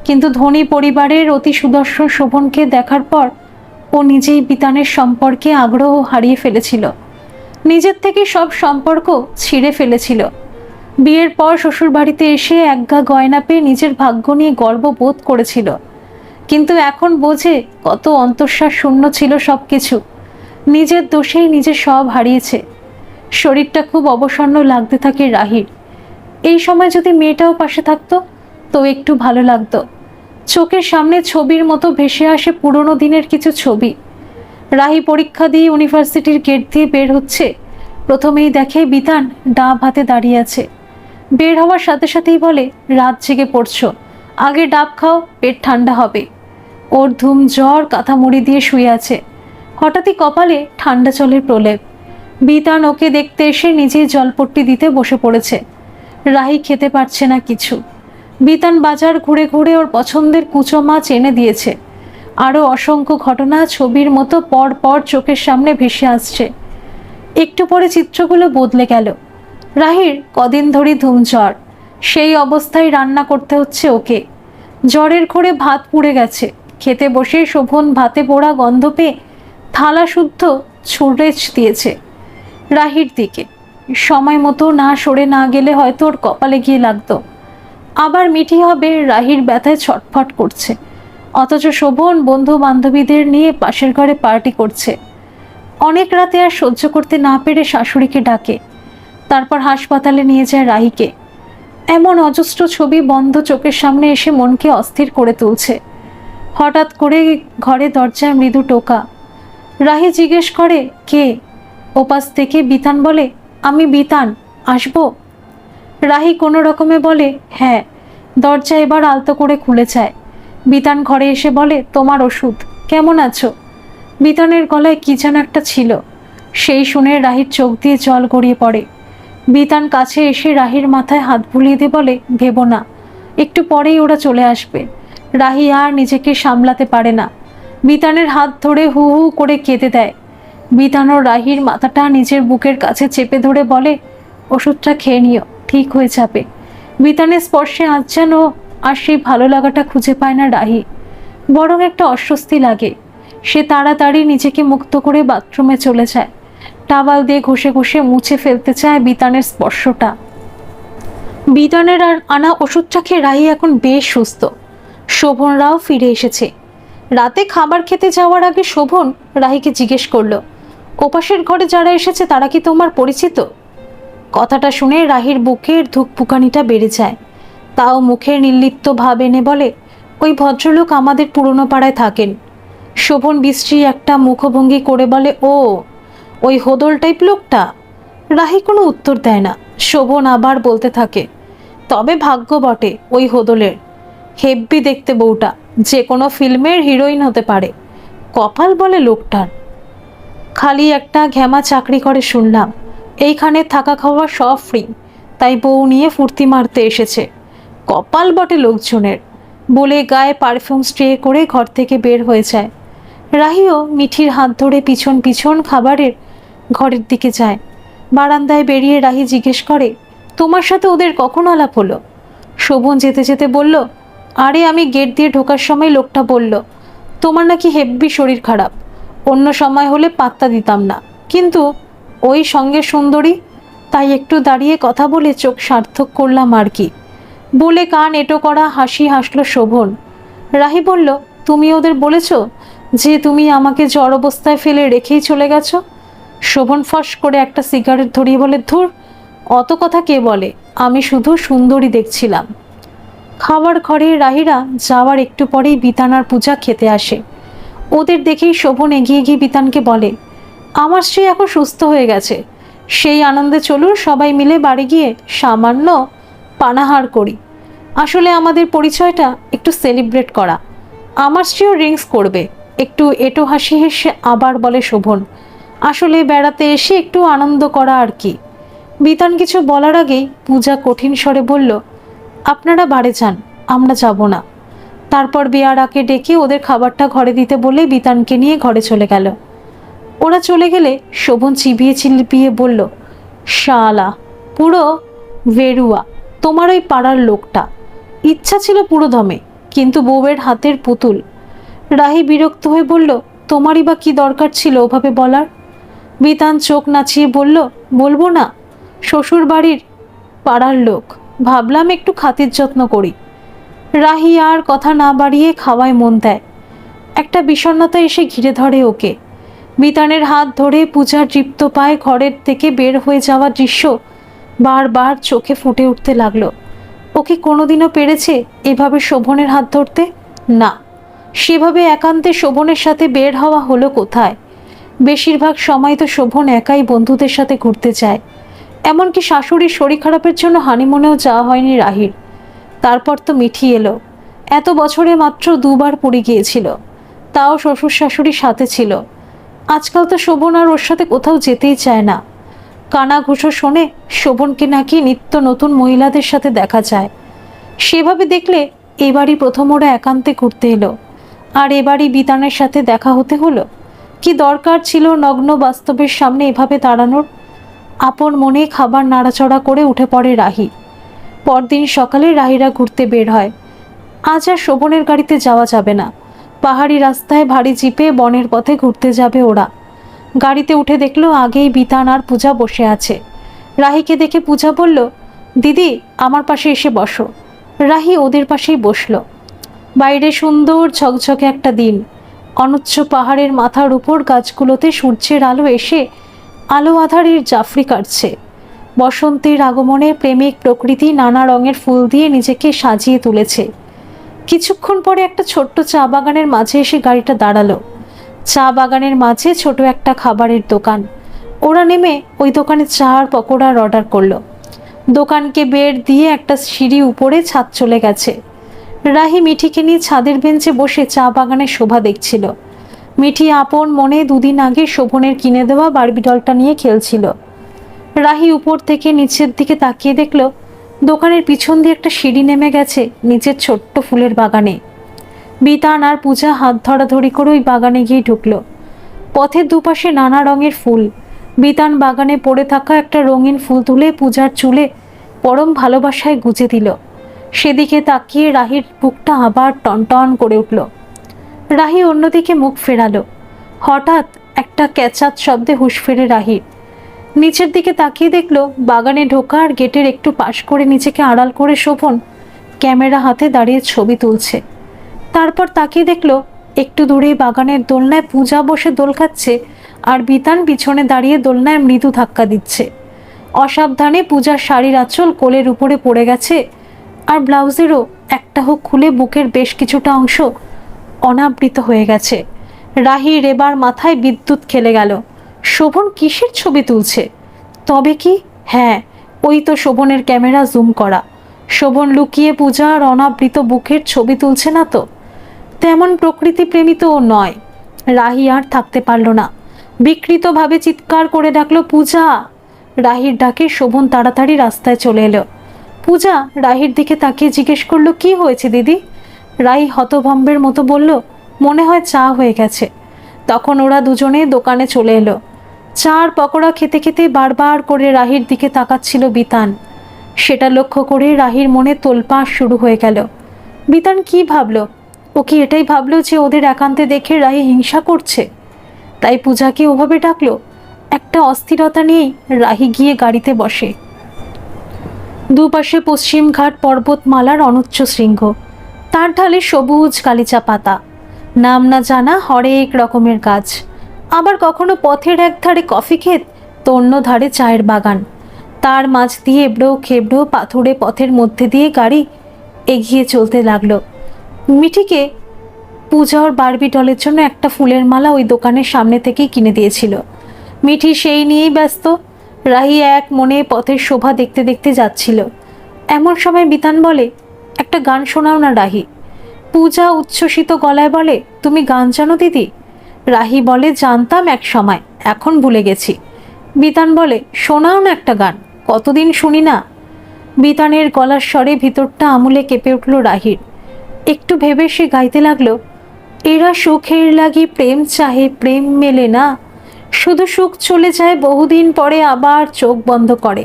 কিন্তু ধনী পরিবারের অতি সুদর্শন শোভনকে দেখার পর ও নিজেই বিতানের সম্পর্কে আগ্রহ হারিয়ে ফেলেছিল, নিজের থেকে সব সম্পর্ক ছিঁড়ে ফেলেছিল। বিয়ের পর শ্বশুর বাড়িতে এসে একগা গয়না পেয়ে নিজের ভাগ্য নিয়ে গর্ববোধ করেছিল, কিন্তু এখন বোঝে কত অন্তঃশ্বাস শূন্য ছিল সব কিছু। নিজের দোষেই নিজে সব হারিয়েছে। শরীরটা খুব অবসন্ন লাগতে থাকে রাহির। এই সময় যদি মেয়েটাও পাশে থাকতো তো একটু ভালো লাগতো। চোখের সামনে ছবির মতো ভেসে আসে পুরনো দিনের কিছু ছবি। রাহি পরীক্ষা দিয়ে ইউনিভার্সিটির গেট দিয়ে বের হচ্ছে, প্রথমেই দেখে বিতান ডাব হাতে দাঁড়িয়ে আছে। বের হওয়ার সাথে সাথেই বলে, রাত জেগে পড়ছো, আগে ডাব খাও, পেট ঠান্ডা হবে। ওর ধুম জ্বর, কাঁথা মুড়ি দিয়ে শুয়ে আছে। হঠাৎই কপালে ঠান্ডা জলের প্রলেপ। বিতান ওকে দেখতে এসে নিজেই জলপট্টি দিতে বসে পড়েছে। রাহি খেতে পারছে না কিছু। বিতান বাজার ঘুরে ঘুরে ওর পছন্দের কুচো মাছ এনে দিয়েছে। আরও অসংখ্য ঘটনা ছবির মতো পর পর চোখের সামনে ভেসে আসছে। একটু পরে চিত্রগুলো বদলে গেল। রাহির কদিন ধরে ধুম জ্বর, সেই অবস্থায় রান্না করতে হচ্ছে ওকে। জ্বরের ঘোরে ভাত পুড়ে গেছে। খেতে বসে শোভন ভাতে পোড়া গন্ধ পেয়ে থালা শুদ্ধ ছুঁড়ে দিয়েছে রাহির দিকে। সময় মতো না সরে না গেলে হয়তো ওর কপালে গিয়ে লাগতো। আবার মিঠি হবে রাহির ব্যথায় ছটফট করছে, অথচ শোভন বন্ধু বান্ধবীদের নিয়ে পাশের ঘরে পার্টি করছে। অনেক রাতে আর সহ্য করতে না পেরে শাশুড়িকে ডাকে, তারপর হাসপাতালে নিয়ে যায় রাহিকে। এমন অজস্র ছবি বন্ধ চোখের সামনে এসে মনকে অস্থির করে তুলছে। হঠাৎ করে ঘরে দরজায় মৃদু টোকা। রাহি জিজ্ঞেস করে, কে? ওপাশ থেকে বিতান বলে, আমি বিতান, আসবো? রাহি কোনো রকমে বলে, হ্যাঁ। দরজা এবার আলতো করে খুলে যায়। বিতান ঘরে এসে বলে, তোমার ওষুধ। কেমন আছো? বিতানের গলায় কি যেন একটা ছিল। সেই শুনে রাহির চোখ দিয়ে জল গড়িয়ে পড়ে। বিতান কাছে এসে রাহির মাথায় হাত বুলিয়ে দিয়ে বলে, ভেবো না, একটু পরেই ওরা চলে আসবে। রাহি আর নিজেকে সামলাতে পারে না, বিতানের হাত ধরে হু হু করে কেঁদে দেয়। বিতান ও রাহির মাথাটা নিজের বুকের কাছে চেপে ধরে বলে, ওষুধটা খেয়ে নিও, ঠিক হয়ে যাবে। বিতানের স্পর্শে আজ যেন আর সেই ভালো লাগাটা খুঁজে পায় না রাহি, বরং একটা অস্বস্তি লাগে। সে তাড়াতাড়ি নিজেকে মুক্ত করে বাথরুমে চলে যায়। টাওয়াল দিয়ে ঘষে ঘষে মুছে ফেলতে চায় বিতানের স্পর্শটা। বিতানের আর আনা ওষুধটা খেয়ে রাহি এখন বেশ সুস্থ। শোভনরাও ফিরে এসেছে। রাতে খাবার খেতে যাওয়ার আগে শোভন রাহিকে জিজ্ঞেস করলো, ওপাশের ঘরে যারা এসেছে তারা কি তোমার পরিচিত? কথাটা শুনে রাহির বুকের ধুকপুকানিটা বেড়ে যায়। তাও মুখের নির্লিপ্ত ভাব এনে বলে, ওই ভদ্রলোক আমাদের পুরনো পাড়ায় থাকেন। শোভন বিশ্রী একটা মুখভঙ্গি করে বলে, ও ওই হোদল টাইপ লোকটা? রাহি কোনো উত্তর দেয় না। শোভন আবার বলতে থাকে, তবে ভাগ্য বটে ওই হোদলের, হেব্বি দেখতে বউটা, যে কোনো ফিল্মের হিরোইন হতে পারে। কপাল বলে লোকটার, খালি একটা ঘ্যামা চাকরি করে শুনলাম। এইখানে থাকা খাওয়া সব ফ্রি, তাই বউ নিয়ে ফুর্তি মারতে এসেছে। কপাল বটে লোকজনের, বলে গায়ে পারফিউম স্প্রে করে ঘর থেকে বের হয়ে যায়। রাহিও মিঠির হাত ধরে পিছন পিছন খাবারের ঘরের দিকে যায়। বারান্দায় বেরিয়ে রাহি জিজ্ঞেস করে, তোমার সাথে ওদের কখন আলাপ হলো? শোভন যেতে যেতে বলল, আরে আমি গেট দিয়ে ঢোকার সময় লোকটা বলল, তোমার নাকি হেব্বি শরীর খারাপ। অন্য সময় হলে পাত্তা দিতাম না, কিন্তু ওই সঙ্গে সুন্দরী, তাই একটু দাঁড়িয়ে কথা বলে চোখ সার্থক করলাম আর কি। বলে কান এঁটো করা হাসি হাসল শোভন। রাহি বলল, তুমি ওদের বলেছ যে তুমি আমাকে জ্বর অবস্থায় ফেলে রেখেই চলে গেছো? শোভন ফস করে একটা সিগারেট ধরিয়ে বলে, ধুর, অত কথা কে বলে, আমি শুধু সুন্দরী দেখছিলাম। খাবার ঘরে রাহিরা যাওয়ার একটু পরেই বিতান আর পূজা খেতে আসে। ওদের দেখেই শোভন এগিয়ে গিয়ে বিতানকে বলে, আমার স্ত্রী এখন সুস্থ হয়ে গেছে, সেই আনন্দে চলুন সবাই মিলে বাড়ি গিয়ে সামান্য পানাহার করি। আসলে আমাদের পরিচয়টা একটু সেলিব্রেট করা। আমার স্ত্রীও ড্রিঙ্কস করবে। একটু এটো হাসি হেসে আবার বলে শোভন, আসলে বেড়াতে এসে একটু আনন্দ করা আর কি। বিতান কিছু বলার আগেই পূজা কঠিন স্বরে বলল, আপনারা বাড়ি যান, আমরা যাব না। তারপর বেয়ারাকে ডেকে ওদের খাবারটা ঘরে দিতে বলে বিতানকে নিয়ে ঘরে চলে গেল। ওরা চলে গেলে শোভন চিবিয়ে চিবিয়ে বলল, শালা, পুরো ভেরুয়া তোমার ওই পাড়ার লোকটা। ইচ্ছা ছিল পুরো দমে, কিন্তু বউয়ের হাতের পুতুল। রাহি বিরক্ত হয়ে বলল, তোমারই বা কি দরকার ছিল ওভাবে বলার? বিতান চোখ নাচিয়ে বলল, বলবো না, শ্বশুর বাড়ির পাড়ার লোক, ভাবলাম একটু খাতির যত্ন করি। রাহি আর কথা না বাড়িয়ে খাওয়ায় মন দেয়। একটা বিষণ্ণতা এসে ঘিরে ধরে ওকে। বিতানের হাত ধরে পূজার তৃপ্ত পায়ে ঘরের থেকে বের হয়ে যাওয়ার দৃশ্য বারবার চোখে ফুটে উঠতে লাগলো। ওকে কোনোদিনও পেরেছে এভাবে শোভনের হাত ধরতে? না, সেভাবে একান্তে শোভনের সাথে বের হওয়া হলো কোথায়? বেশিরভাগ সময় তো শোভন একাই বন্ধুদের সাথে ঘুরতে যায়। এমনকি শাশুড়ির শরীর খারাপের জন্য হানিমুনেও যাওয়া হয়নি রাহির। তারপর তো মিঠি এলো, এত বছরে মাত্র দুবার পুরী গিয়েছিল, তাও শ্বশুর শাশুড়ির সাথে ছিল। আজকাল তো শোভন আর ওর সাথে কোথাও যেতেই চায় না। কানাঘুষো শোনে শোভনকে নাকি নিত্য নতুন মহিলাদের সাথে দেখা যায়। সেভাবে দেখলে এবারই প্রথম ওরা একান্তে ঘুরতে এলো, আর এবারই বিতানের সাথে দেখা হতে হলো। কি দরকার ছিল নগ্ন বাস্তবের সামনে এভাবে দাঁড়ানোর? আপন মনে খাবার নাড়াচড়া করে উঠে পড়ে রাহি। পরদিন সকালে রাহিরা ঘুরতে বের হয়। আজ আর শোভনের গাড়িতে যাওয়া যাবে না। পাহাড়ি রাস্তায় ভারী জিপে বনের পথে ঘুরতে যাবে ওরা। গাড়িতে উঠে দেখলো আগেই বিতান আর পূজা বসে আছে। রাহিকে দেখে পূজা বলল, দিদি আমার পাশে এসে বসো। রাহি ওদের পাশেই বসলো। বাইরে সুন্দর ঝকঝকে একটা দিন। অনুচ্চ পাহাড়ের মাথার উপর গাছগুলোতে সূর্যের আলো এসে আলো আঁধারের জাফরি কাটছে। বসন্তের আগমনে প্রেমিক প্রকৃতি নানা রঙের ফুল দিয়ে নিজেকে সাজিয়ে তুলেছে। কিছুক্ষণ পরে একটা ছোট্ট চা বাগানের মাঝে এসে গাড়িটা দাঁড়ালো। চা বাগানের মাঝে ছোট একটা খাবারের দোকান। ওরা নেমে ওই দোকানে চা আর পকোড়ার অর্ডার করলো। দোকানকে বের দিয়ে একটা সিঁড়ি উপরে ছাদ চলে গেছে। রাহি মিঠিকে নিয়ে ছাদের বেঞ্চে বসে চা বাগানের শোভা দেখছিল। মিঠি আপন মনে দুদিন আগে শোভনের কিনে দেওয়া বারবি ডলটা নিয়ে খেলছিল। রাহি উপর থেকে নিচের দিকে তাকিয়ে দেখল দোকানের পিছন দিয়ে একটা সিঁড়ি নেমে গেছে নিচের ছোট্ট ফুলের বাগানে। বিতান আর পূজা হাত ধরাধরি করে ওই বাগানে গিয়ে ঢুকলো। পথের দুপাশে নানা রঙের ফুল। বিতান বাগানে পড়ে থাকা একটা রঙিন ফুল তুলে পূজার চুলে পরম ভালোবাসায় গুজে দিল। সেদিকে তাকিয়ে রাহির বুকটা আবার টনটন করে উঠল। রাহি অন্যদিকে মুখ ফেরালো। হঠাৎ একটা ক্যাচাত শব্দে হুঁশ ফেরে রাহির। নিচের দিকে তাকিয়ে দেখলো বাগানে ঢোকা আর গেটের একটু পাশ করে নিজেকে আড়াল করে শোভন ক্যামেরা হাতে দাঁড়িয়ে ছবি তুলছে। তারপর তাকিয়ে দেখলো একটু দূরে বাগানের দোলনায় পূজা বসে দোল খাচ্ছে আর বিতান পিছনে দাঁড়িয়ে দোলনায় মৃদু ধাক্কা দিচ্ছে। অসাবধানে পূজার শাড়ির আঁচল কোলের উপরে পড়ে গেছে আর ব্লাউজেরও একটা হুক খুলে বুকের বেশ কিছুটা অংশ অনাবৃত হয়ে গেছে। রাহির এবার মাথায় বিদ্যুৎ খেলে গেল। শোভন কিসের ছবি তুলছে? তবে কি, হ্যাঁ, ওই তো শোভনের ক্যামেরা জুম করা। শোভন লুকিয়ে পূজা আর অনাবৃত বুকের ছবি তুলছে না তো? তেমন প্রকৃতি প্রেমী তো নয়। রাহি আর থাকতে পারল না, বিকৃতভাবে চিৎকার করে ডাকলো, পূজা। রাহির ডাকে শোভন তাড়াতাড়ি রাস্তায় চলে এলো। পূজা রাহির দিকে তাকিয়ে জিজ্ঞেস করলো, কি হয়েছে দিদি? রাহি হতভম্বের মতো বলল, মনে হয় চা হয়ে গেছে। তখন ওরা দুজনে দোকানে চলে এলো। চা আর পকোড়া খেতে খেতে বারবার করে রাহির দিকে তাকাচ্ছিল বিতান। সেটা লক্ষ্য করে রাহির মনে তোলপাড় শুরু হয়ে গেল। বিতান কি ভাবলো? ও কি এটাই ভাবলো যে ওদের একান্তে দেখে রাহি হিংসা করছে? তাই পূজাকে ওভাবে ডাকলো? একটা অস্থিরতা নিয়েই রাহি গিয়ে গাড়িতে বসে। দুপাশে পশ্চিম ঘাট পর্বতমালার অনুচ্চ শৃঙ্গ, তার ঢালে সবুজ গালিচা পাতা, নাম না জানা হরেক রকমের গাছ। আবার কখনো পথের এক ধারে কফি ক্ষেত তো অন্য ধারে চায়ের বাগান। তার মাঝ দিয়ে এবড়ো খেবড়ো পাথুরে পথের মধ্যে দিয়ে গাড়ি এগিয়ে চলতে লাগলো। মিঠিকে পূজা ওর বারবি ডলের জন্য একটা ফুলের মালা ওই দোকানের সামনে থেকেই কিনে দিয়েছিল। মিঠি সেই নিয়েই ব্যস্ত। রাহি এক মনে পথের শোভা দেখতে দেখতে যাচ্ছিল। এমন সময় বিতান বলে, একটা গান শোনাও না রাহি। পূজা উচ্ছ্বসিত গলায় বলে, তুমি গান জানো দিদি? রাহি বলে, জানতাম এক সময়, এখন ভুলে গেছি। বিতান বলে, শোনাও না একটা গান, কতদিন শুনি না। বিতানের গলার স্বরে ভিতরটা আমুলে কেঁপে উঠল রাহির। একটু ভেবে সে গাইতে লাগলো, এরা সুখের লাগি প্রেম চাহে, প্রেম মেলে না, শুধু সুখ চলে যায় বহুদিন পরে আবার চোখ বন্ধ করে।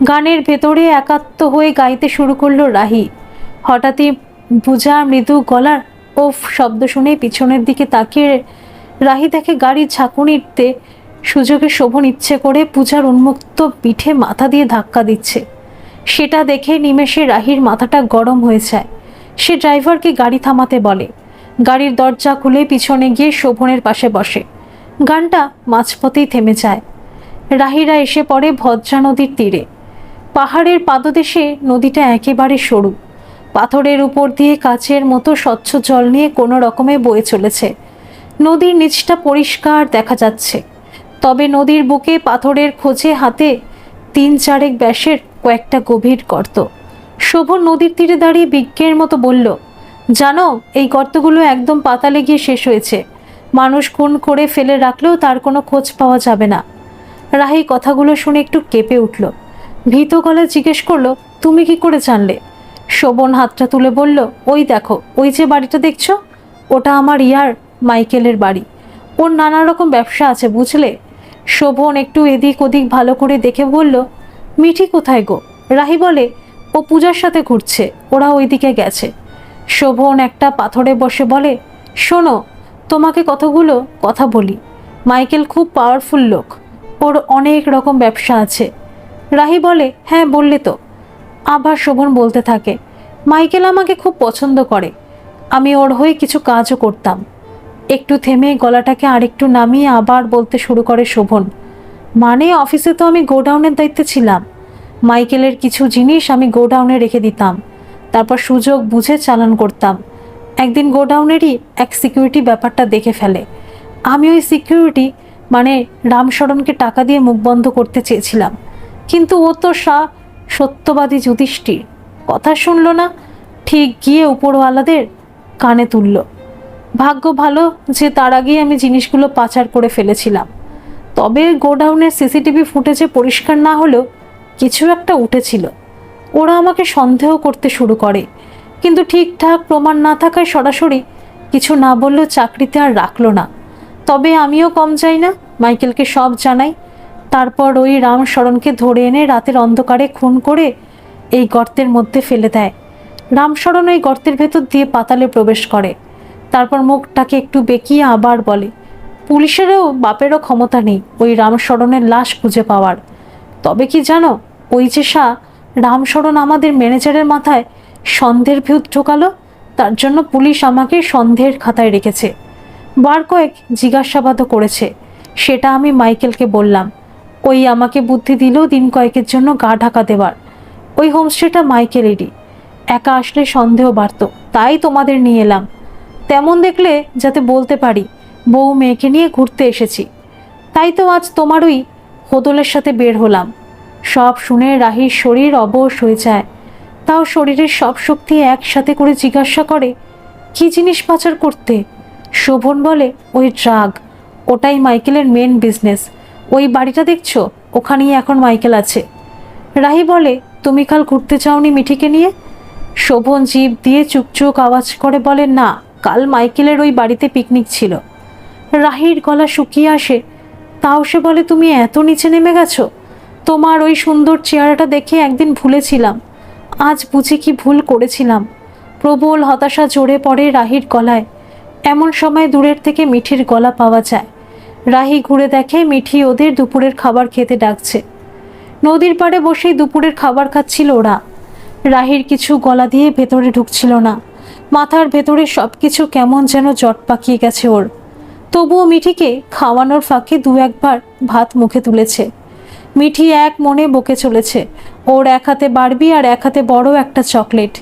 গানের ভেতরে একাত্ম হয়ে গাইতে শুরু করলো রাহি। হঠাৎই পূজা মৃদু গলার ওফ শব্দ শুনে পিছনের দিকে তাকিয়ে রাহি দেখে গাড়ির ঝাঁকুনিতে সুযোগে শোভন ইচ্ছে করে পূজার উন্মুক্ত পিঠে মাথা দিয়ে ধাক্কা দিচ্ছে। সেটা দেখে নিমেষে রাহির মাথাটা গরম হয়ে যায়। সে ড্রাইভারকে গাড়ি থামাতে বলে। গাড়ির দরজা খুলে পিছনে গিয়ে শোভনের পাশে বসে। গানটা মাঝপথেই থেমে যায়। রাহিরা এসে পড়ে ভদ্রা নদীর তীরে। পাহাড়ের পাদদেশে নদীটা একেবারে সরু। পাথরের উপর দিয়ে কাচের মতো স্বচ্ছ জল নিয়ে কোনো রকমে বয়ে চলেছে। নদীর নিচটা পরিষ্কার দেখা যাচ্ছে, তবে নদীর বুকে পাথরের খোঁজে হাতে 3-4 ব্যাসের কয়েকটা গভীর গর্ত। শোভন নদীর তীরে দাঁড়িয়ে বিজ্ঞের মতো বলল, জানো এই গর্তগুলো একদম পাতালে গিয়ে শেষ হয়েছে। মানুষ খুন করে ফেলে রাখলেও তার কোনো খোঁজ পাওয়া যাবে না। রাহি কথাগুলো শুনে একটু কেঁপে উঠল। ভীত গলায় জিজ্ঞেস করলো, তুমি কি করে জানলে? শোভন হাতটা তুলে বলল, ওই দেখো, ওই যে বাড়িটা দেখছো, ওটা আমার মাইকেলের বাড়ি। ওর নানা রকম ব্যবসা আছে বুঝলে। শোভন একটু এদিক ওদিক ভালো করে দেখে বলল, মিঠি কোথায় গো? রাহি বলে, ও পূজার সাথে ঘুরছে, ওরা ওইদিকে গেছে। শোভন একটা পাথরে বসে বলে, শোনো, তোমাকে কতগুলো কথা বলি। মাইকেল খুব পাওয়ারফুল লোক, ওর অনেক রকম ব্যবসা আছে। রাহি বলে, হ্যাঁ বললে তো। আবার শোভন বলতে থাকে, মাইকেল আমাকে খুব পছন্দ করে, আমি ওর হয়ে কিছু কাজও করতাম। একটু থেমে গলাটাকে আরেকটু নামিয়ে আবার বলতে শুরু করে শোভন, মানে অফিসে তো আমি গোডাউনের দায়িত্বে ছিলাম। মাইকেলের কিছু জিনিস আমি গোডাউনে রেখে দিতাম, তারপর সুযোগ বুঝে চালান করতাম। একদিন গোডাউনেরই এক সিকিউরিটি ব্যাপারটা দেখে ফেলে। আমি ওই সিকিউরিটি মানে রামশরণকে টাকা দিয়ে মুখ বন্ধ করতে চেয়েছিলাম, কিন্তু ও তো সত্যবাদী যুধিষ্ঠির, কথা শুনল না, ঠিক গিয়ে উপরওয়ালাদের কানে তুলল। ভাগ্য ভালো যে তার আগেই আমি জিনিসগুলো পাচার করে ফেলেছিলাম। তবে গোডাউনের সিসিটিভি ফুটেজে পরিষ্কার না হলেও কিছু একটা উঠেছিল। ওরা আমাকে সন্দেহ করতে শুরু করে, কিন্তু ঠিকঠাক প্রমাণ না থাকায় সরাসরি কিছু না বললেও চাকরিতে আর রাখলো না। তবে আমিও কম যাই না, মাইকেলকে সব জানাই। তারপর ওই রামশরণকে ধরে এনে রাতের অন্ধকারে খুন করে এই গর্তের মধ্যে ফেলে দেয়। রামশরণ ওই গর্তের ভেতর দিয়ে পাতালে প্রবেশ করে। তারপর মুখটাকে একটু বেঁকিয়ে আবার বলে, পুলিশেরও বাপেরও ক্ষমতা নেই ওই রামশরণের লাশ খুঁজে পাওয়ার। তবে কি জানো, ওই যে রামশরণ আমাদের ম্যানেজারের মাথায় সন্দেহের ভূত ঢোকালো, তার জন্য পুলিশ আমাকে সন্দেহের খাতায় রেখেছে। বার কয়েক জিজ্ঞাসাবাদও করেছে, সেটা আমি মাইকেলকে বললাম। ওই আমাকে বুদ্ধি দিল দিন কয়েকের জন্য গা ঢাকা দেওয়ার। ওই হোমস্টেটা মাইকেলেরই, একা আসলে সন্দেহ বাড়ত, তাই তোমাদের নিয়ে এলাম। তেমন দেখলে যাতে বলতে পারি বউ মেয়েকে নিয়ে ঘুরতে এসেছি। তাই তো আজ তোমার ওই হোদলের সাথে বের হলাম। সব শুনে রাহির শরীর অবশ হয়ে যায়। তাও শরীরের সব শক্তি একসাথে করে জিজ্ঞাসা করে, কি জিনিস পাচার করতে? শোভন বলে, ওই ড্রাগ, ওটাই মাইকেলের মেন বিজনেস। ওই বাড়িটা দেখছো, ওখানেই এখন মাইকেল আছে। রাহি বলে, তুমি কাল ঘুরতে চাওনি মিঠিকে নিয়ে? শোভন জিভ দিয়ে চুকচুক আওয়াজ করে বলে, না, কাল মাইকেলের ওই বাড়িতে পিকনিক ছিল। রাহির গলা শুকিয়ে আসে। তাও সে বলে, তুমি এত নিচে নেমে গেছো? তোমার ওই সুন্দর চেহারাটা দেখে একদিন ভুলেছিলাম, আজ বুঝি কি ভুল করেছিলাম। প্রবল হতাশা জোরে পড়ে রাহির গলায়। এমন সময় দূরের থেকে মিঠির গলা পাওয়া যায়। রাহি ঘুরে দেখে মিঠি ওদের দুপুরের খাবার খেতে ডাকছে। নদীর পাড়ে বসেই দুপুরের খাবার খাচ্ছিল ওরা। রাহির কিছু গলা দিয়ে ভেতরে ঢুকছিল না। মাথার ভেতরে সব কিছু কেমন যেন জট পাকিয়ে গেছে ওর। তবুও মিঠিকে খাওয়ানোর ফাঁকে দু একবার ভাত মুখে তুলেছে। মিঠি এক মনে বকে চলেছে। ওর এক হাতে বারবি আর এক হাতে বড় একটা চকলেট।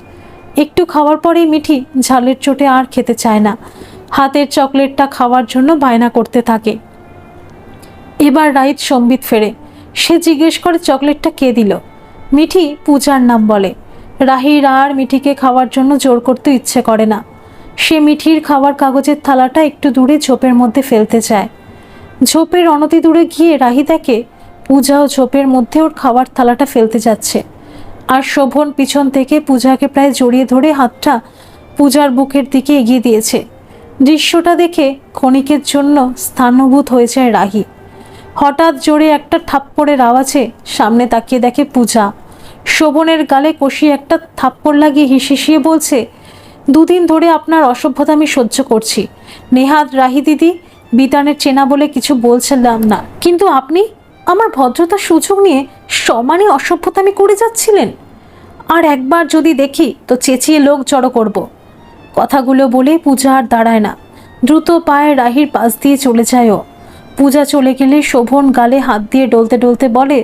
একটু খাওয়ার পরেই মিঠি ঝালের চোটে আর খেতে চায় না। হাতের চকলেটটা খাওয়ার জন্য বায়না করতে থাকে। এবার রাইত সম্বিত ফেরে। সে জিজ্ঞেস করে, চকলেটটা কে দিল? মিঠি পূজার নাম বলে। রাহির আর মিঠিকে খাওয়ার জন্য জোর করতে ইচ্ছে করে না। সে মিঠির খাওয়ার কাগজের থালাটা একটু দূরে ঝোপের মধ্যে ফেলতে চায়। ঝোপের অনতি দূরে গিয়ে রাহি দেখে পূজাও ঝোপের মধ্যে ওর খাওয়ার থালাটা ফেলতে যাচ্ছে। আর শোভন পিছন থেকে পূজাকে প্রায় জড়িয়ে ধরে হাতটা পূজার বুকের দিকে এগিয়ে দিয়েছে। দৃশ্যটা দেখে ক্ষণিকের জন্য স্থানভূত হয়ে যায় রাহি। হঠাৎ জোরে একটা থাপ্পড়ের আওয়াজে সামনে তাকিয়ে দেখে পূজা শোভনের গালে কষিয়ে একটা থাপ্পড় লাগিয়ে হিসিয়ে বলছে, দুদিন ধরে আপনার অসভ্যতা আমি সহ্য করছি। নেহাত রাহি দিদি বিতানের চেনা বলে কিছু বলছিলাম না, কিন্তু আপনি আমার ভদ্রতার সুযোগ নিয়ে সমানে অসভ্যতা আমি করে যাচ্ছিলেন। আর একবার যদি দেখি তো চেঁচিয়ে লোক জড়ো করব। কথাগুলো বলে পূজা আর দাঁড়ায় না, দ্রুত পায়ে রাহির পাশ দিয়ে চলে যায় ও। পূজা চলে গেলে শোভন গালে হাত দিয়ে ডলতে ডলতে বলে,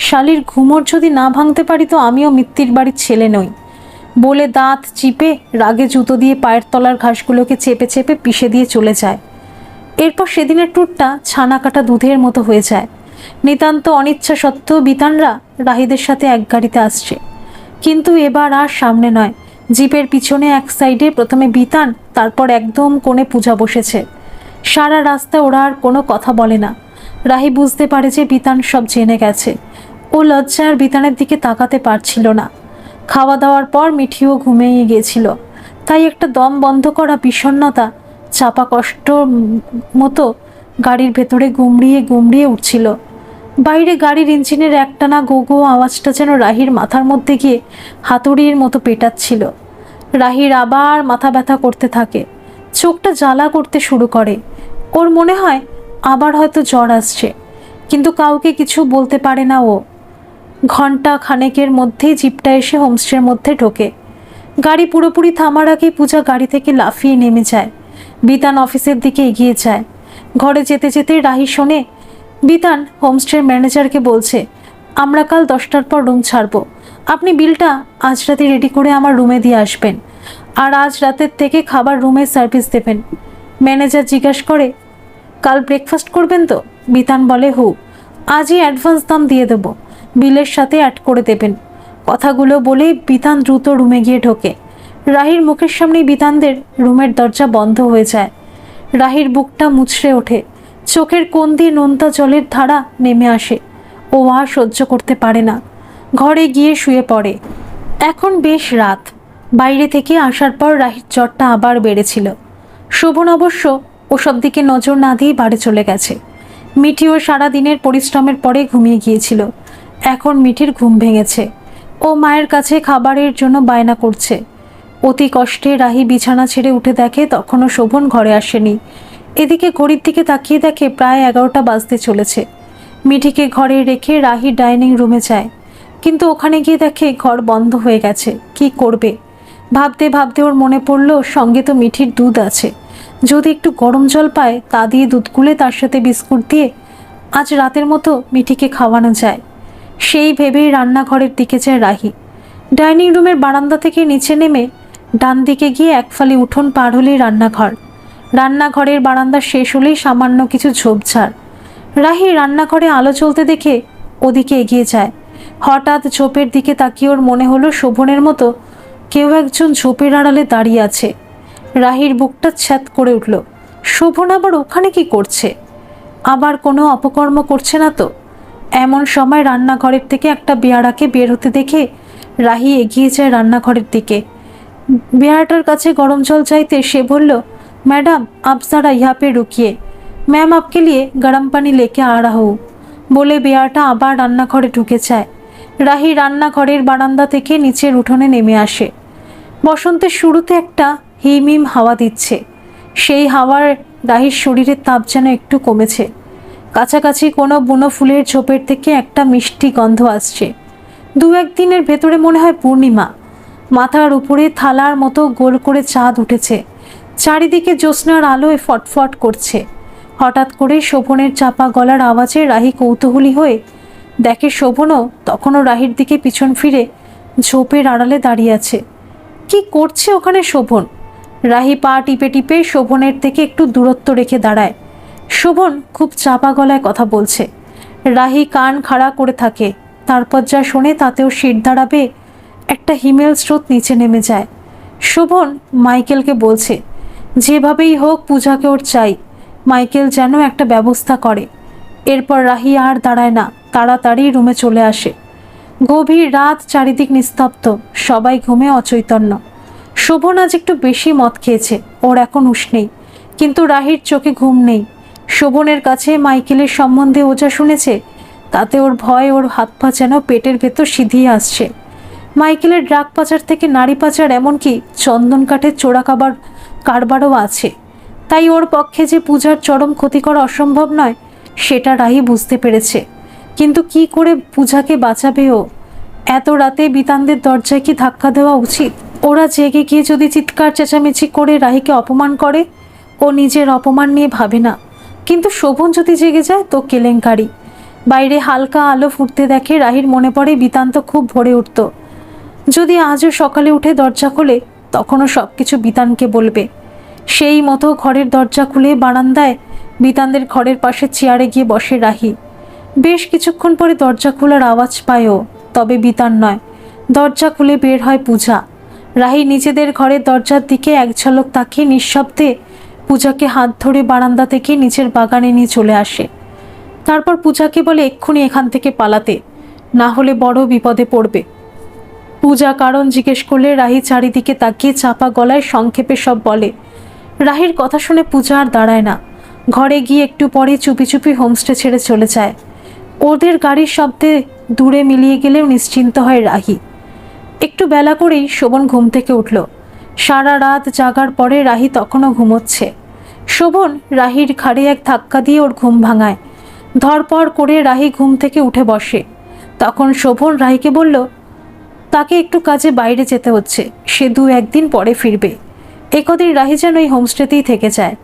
শালির ঘুমোর যদি না ভাঙতে পারি তো আমিও মিত্তির বাড়ির ছেলে নই। বলে দাঁত চিপে রাগে জুতো দিয়ে পায়ের তলার ঘাসগুলোকে চেপে চেপে পিষে দিয়ে চলে যায়। এরপর সেদিনের ট্যুরটা ছানা কাটা দুধের মতো হয়ে যায়। নিতান্ত অনিচ্ছা সত্ত্বেও বিতানরা রাহিদের সাথে এক গাড়িতে আসছে, কিন্তু এবার আর সামনে নয়, জিপের পিছনে এক সাইডে প্রথমে বিতান, তারপর একদম কোণে পূজা বসেছে। সারা রাস্তা ওরা আর কোনো কথা বলে না। রাহি বুঝতে পারে যে বিতান সব জেনে গেছে। ও লজ্জার বিতানের দিকে তাকাতে পারছিল না। খাওয়া দাওয়ার পর মিঠিও ঘুমিয়ে গিয়েছিল, তাই একটা দম বন্ধ করা বিষণ্ণতা চাপা কষ্ট মতো গাড়ির ভেতরে গুমড়িয়ে গুমড়িয়ে উঠছিল। বাইরে গাড়ির ইঞ্জিনের একটানা গো গো আওয়াজটা যেন রাহির মাথার মধ্যে গিয়ে হাতুড়ির মতো পেটাচ্ছিল। রাহির আবার মাথা ব্যথা করতে থাকে, চোখটা জ্বালা করতে শুরু করে। ওর মনে হয় আবার হয়তো জ্বর আসছে, কিন্তু কাউকে কিছু বলতে পারে না ও। ঘন্টা খানেকের মধ্যেই জিপটা এসে হোমস্টের মধ্যে ঢোকে। গাড়ি পুরোপুরি থামার আগেই পূজা গাড়ি থেকে লাফিয়ে নেমে যায়। বিতান অফিসের দিকে এগিয়ে যায়। ঘরে যেতে যেতে রাহি শোনে বিতান হোমস্টের ম্যানেজারকে বলছে, আমরা কাল 10টার পর রুম ছাড়বো, আপনি বিলটা আজ রাতে রেডি করে আমার রুমে দিয়ে আসবেন, আর আজ রাতের থেকে খাবার রুমে সার্ভিস দেবেন। ম্যানেজার জিজ্ঞাসা করে, কাল ব্রেকফাস্ট করবেন তো? বিতান বলে, হু, আজই অ্যাডভান্স দাম দিয়ে দেবো, বিলের সাথে অ্যাড করে দেবেন। কথাগুলো বলে বিতান দ্রুত রুমে গিয়ে ঢোকে। রাহির মুখের সামনেই বিতানদের রুমের দরজা বন্ধ হয়ে যায়। রাহির বুকটা মুচড়ে ওঠে, চোখের কোণ দিয়ে নোনতা জলের ধারা নেমে আসে। ও আর সহ্য করতে পারে না, ঘরে গিয়ে শুয়ে পড়ে। এখন বেশ রাত। বাইরে থেকে আসার পর রাহির জ্বরটা আবার বেড়েছিল। শোভন অবশ্য ওসব দিকে নজর না দিয়ে বাড়ি চলে গেছে। মিঠিও সারা দিনের পরিশ্রমের পরে ঘুমিয়ে গিয়েছিল। এখন মিঠির ঘুম ভেঙেছে। ও মায়ের কাছে খাবারের জন্য বায়না করছে। অতি কষ্টে রাহি বিছানা ছেড়ে উঠে দেখে তখনও শোভন ঘরে আসেনি। এদিকে ঘড়ির দিকে তাকিয়ে দেখে প্রায় 11টা বাজতে চলেছে। মিঠিকে ঘরে রেখে রাহি ডাইনিং রুমে যায়, কিন্তু ওখানে গিয়ে দেখে ঘর বন্ধ হয়ে গেছে। কি করবে ভাবতে ভাবতে ওর মনে পড়ল সঙ্গে তো মিঠির দুধ আছে, যদি একটু গরম জল পায় তা দিয়ে দুধ গুলে তার সাথে বিস্কুট দিয়ে আজ রাতের মতো মিঠিকে খাওয়ানো যায়। সেই ভেবেই রান্নাঘরের দিকে যায় রাহি। ডাইনিং রুমের বারান্দা থেকে নিচে নেমে ডান দিকে গিয়ে এক ফালি উঠোন পার হলেই রান্নাঘর। রান্নাঘরের বারান্দা শেষ হলেই সামান্য কিছু ঝোপঝাড়। রাহি রান্নাঘরে আলো জ্বলতে দেখে ওদিকে এগিয়ে যায়। হঠাৎ ঝোপের দিকে তাকিয়ে ওর মনে হলো শোভনের মতো কেউ একজন ঝোপের আড়ালে দাঁড়িয়ে আছে। রাহির বুকটা ছ্যাদ করে উঠল। শোভন আবার ওখানে কি করছে? আবার কোনো অপকর্ম করছে না তো? এমন সময় রান্নাঘরের থেকে একটা বেয়ারাকে বের হতে দেখে রাহি এগিয়ে যায় রান্নাঘরের দিকে। বেয়ারাটার কাছে গরম জল চাইতে সে বলল, मैडम आप ज़रा यहाँ पे रुकिए, मैम आपके लिए गर्म पानी लेके आ रहा हूँ। বলে বেয়ারাটা আবার রান্নাঘরে ঢুকে যায়। রাহি রান্নাঘরের বারান্দা থেকে নিচের উঠোনে নেমে আসে। বসন্তের শুরুতে একটা হিমহিম হাওয়া দিচ্ছে। সেই হাওয়ার রাহির শরীরের তাপ যেন একটু কমেছে। কাছাকাছি কোনো বুনো ফুলের ঝোপের থেকে একটা মিষ্টি গন্ধ আসছে। 2-1 দিনের ভেতরে মনে হয় পূর্ণিমা। মাথার উপরে থালার মতো গোল করে চাঁদ উঠেছে। চারিদিকে জ্যোৎস্নার আলোয় ফটফট করছে। হঠাৎ করে শোভনের চাপা গলার আওয়াজে রাহি কৌতূহলী হয়ে দেখে শোভনও তখনও রাহির দিকে পিছন ফিরে ঝোপের আড়ালে দাঁড়িয়ে আছে। কি করছে ওখানে শোভন? রাহি পা টিপে টিপে শোভনের থেকে একটু দূরত্ব রেখে দাঁড়ায়। শোভন খুব চাপা গলায় কথা বলছে। রাহি কান খাড়া করে থাকে। তারপর যা শোনে তাতেও শির দাঁড়াবে একটা হিমেল স্রোত নিচে নেমে যায়। শোভন মাইকেলকে বলছে, যেভাবেই হোক পূজাকে ওর চাই, মাইকেল যেন একটা ব্যবস্থা করে। এরপর রাহি আর দাঁড়ায় না, তাড়াতাড়ি রুমে চলে আসে। গভীর রাত, চারিদিক নিস্তব্ধ, সবাই ঘুমে অচৈতন্য। শোভন আজ একটু বেশি মদ খেয়েছে, ওর এখন হুঁশ নেই, কিন্তু রাহির চোখে ঘুম নেই। শোভনের কাছে মাইকেলের সম্বন্ধে ও যা শুনেছে তাতে ওর ভয়, ওর হাত পা যেন পেটের ভেতর সিধিয়ে আসছে। মাইকেলের ড্রাগ পাচার থেকে নারী পাচার, এমনকি চন্দন কাঠের চোরা কারবারও আছে। তাই ওর পক্ষে যে পূজার চরম ক্ষতি করা অসম্ভব নয় সেটা রাহি বুঝতে পেরেছে। কিন্তু কি করে পূজাকে বাঁচাবে ও? এত রাতে বিতানদের দরজায় কি ধাক্কা দেওয়া উচিত? ওরা জেগে গিয়ে যদি চিৎকার চেঁচামেচি করে রাহিকে অপমান করে? ও নিজের অপমান নিয়ে ভাবে না, কিন্তু শোভন যদি জেগে যায় তো কেলেঙ্কারি। বাইরে হালকা আলো ফুটতে দেখে রাহির মনে পড়ে বিতান তো খুব ভোরে উঠত। যদি আজও সকালে উঠে দরজা খোলে তখনও সব কিছু বিতানকে বলবে। সেই মতো ঘরের দরজা খুলে বারান্দায় বিতানদের ঘরের পাশে চেয়ারে গিয়ে বসে রাহি। বেশ কিছুক্ষণ পরে দরজা খোলার আওয়াজ পায় ও, তবে বিতান নয়। দরজা খুলে বের হয় পূজা। রাহি নিজেদের ঘরের দরজার দিকে এক ঝলক তাকিয়ে নিঃশব্দে পূজাকে হাত ধরে বারান্দা থেকে নিচের বাগানে নিয়ে চলে আসে। তারপর পূজাকে বলে এক্ষুনি এখান থেকে পালাতে, না হলে বড় বিপদে পড়বে। পূজা কারণ জিজ্ঞেস করলে রাহি চারিদিকে তাকিয়ে চাপা গলায় সংক্ষেপে সব বলে। রাহির কথা শুনে পূজা আর দাঁড়ায় না। ঘরে গিয়ে একটু পরে চুপি চুপি হোমস্টে ছেড়ে চলে যায়। ও ওদের গাড়ির শব্দে দূরে মিলিয়ে গেলেও নিশ্চিন্ত হয় রাহি। একটু বেলা করেই শোভন ঘুম থেকে উঠল। সারা রাত জাগার পরে রাহি তখনও ঘুমোচ্ছে। শোভন রাহির ঘাড়ে এক ধাক্কা দিয়ে ওর ঘুম ভাঙায়। ধরপড় করে রাহি ঘুম থেকে উঠে বসে। তখন শোভন রাহিকে বলল, তাকে একটু কাজে বাইরে যেতে হচ্ছে, সে 2-1 দিন পরে ফিরবে। একদিন রাহি যেন এই হোমস্টেতেই থেকে যায়,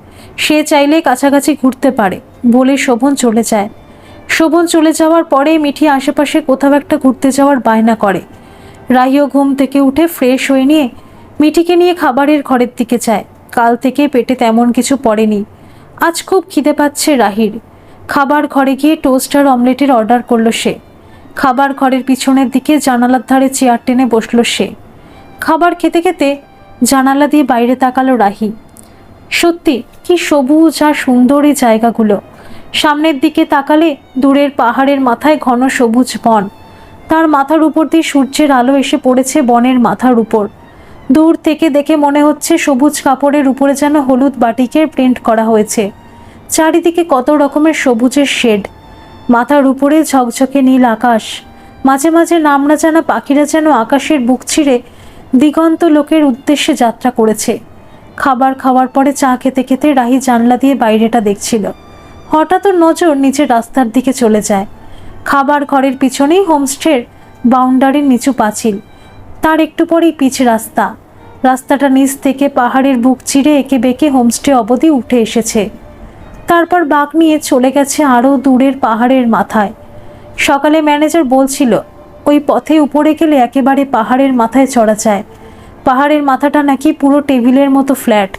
সে চাইলে কাছাকাছি ঘুরতে পারে বলে শোভন চলে যায়। শোভন চলে যাওয়ার পরে মিঠি আশেপাশে কোথাও একটা ঘুরতে যাওয়ার বায়না করে। রাহিও ঘুম থেকে উঠে ফ্রেশ হয়ে নিয়ে মিঠিকে নিয়ে খাবারের ঘরের দিকে যায়। কাল থেকে পেটে তেমন কিছু পড়েনি, আজ খুব খিদে পাচ্ছে রাহির। খাবার ঘরে গিয়ে টোস্ট আর অমলেটের অর্ডার করলো সে। খাবার ঘরের পিছনের দিকে জানালার ধারে চেয়ার টেনে বসলো সে। খাবার খেতে খেতে জানালা দিয়ে বাইরে তাকালো রাহি। সত্যি কি সবুজ আর সুন্দর এই জায়গাগুলো। সামনের দিকে তাকালে দূরের পাহাড়ের মাথায় ঘন সবুজ বন, তার মাথার উপর দিয়ে সূর্যের আলো এসে পড়েছে বনের মাথার উপর। দূর থেকে দেখে মনে হচ্ছে সবুজ কাপড়ের উপরে যেন হলুদ বাটিকের প্রিন্ট করা হয়েছে। চারিদিকে কত রকমের সবুজের শেড, মাথার উপরে ঝকঝকে নীল আকাশ। মাঝে মাঝে নাম না জানা পাখিরা যেন আকাশের বুক ছিঁড়ে দিগন্ত লোকের উদ্দেশ্যে যাত্রা করেছে। খাবার খাওয়ার পরে চা খেতে খেতে রাহি জানলা দিয়ে বাইরেটা দেখছিল। হঠাৎ ওর নজর নিচে রাস্তার দিকে চলে যায়। খাবার ঘরের পিছনেই হোমস্টের বাউন্ডারির নিচু পাঁচিল, তার একটু পরেই পিচ রাস্তা। রাস্তাটা নিচ থেকে পাহাড়ের বুক চিরে এঁকে বেঁকে হোমস্টে অবধি উঠে এসেছে, তারপর বাঁক নিয়ে চলে গেছে আরও দূরের পাহাড়ের মাথায়। সকালে ম্যানেজার বলছিল ওই পথে উপরে গেলে একেবারে পাহাড়ের মাথায় চড়া যায়। পাহাড়ের মাথাটা নাকি পুরো টেবিলের মতো ফ্ল্যাট,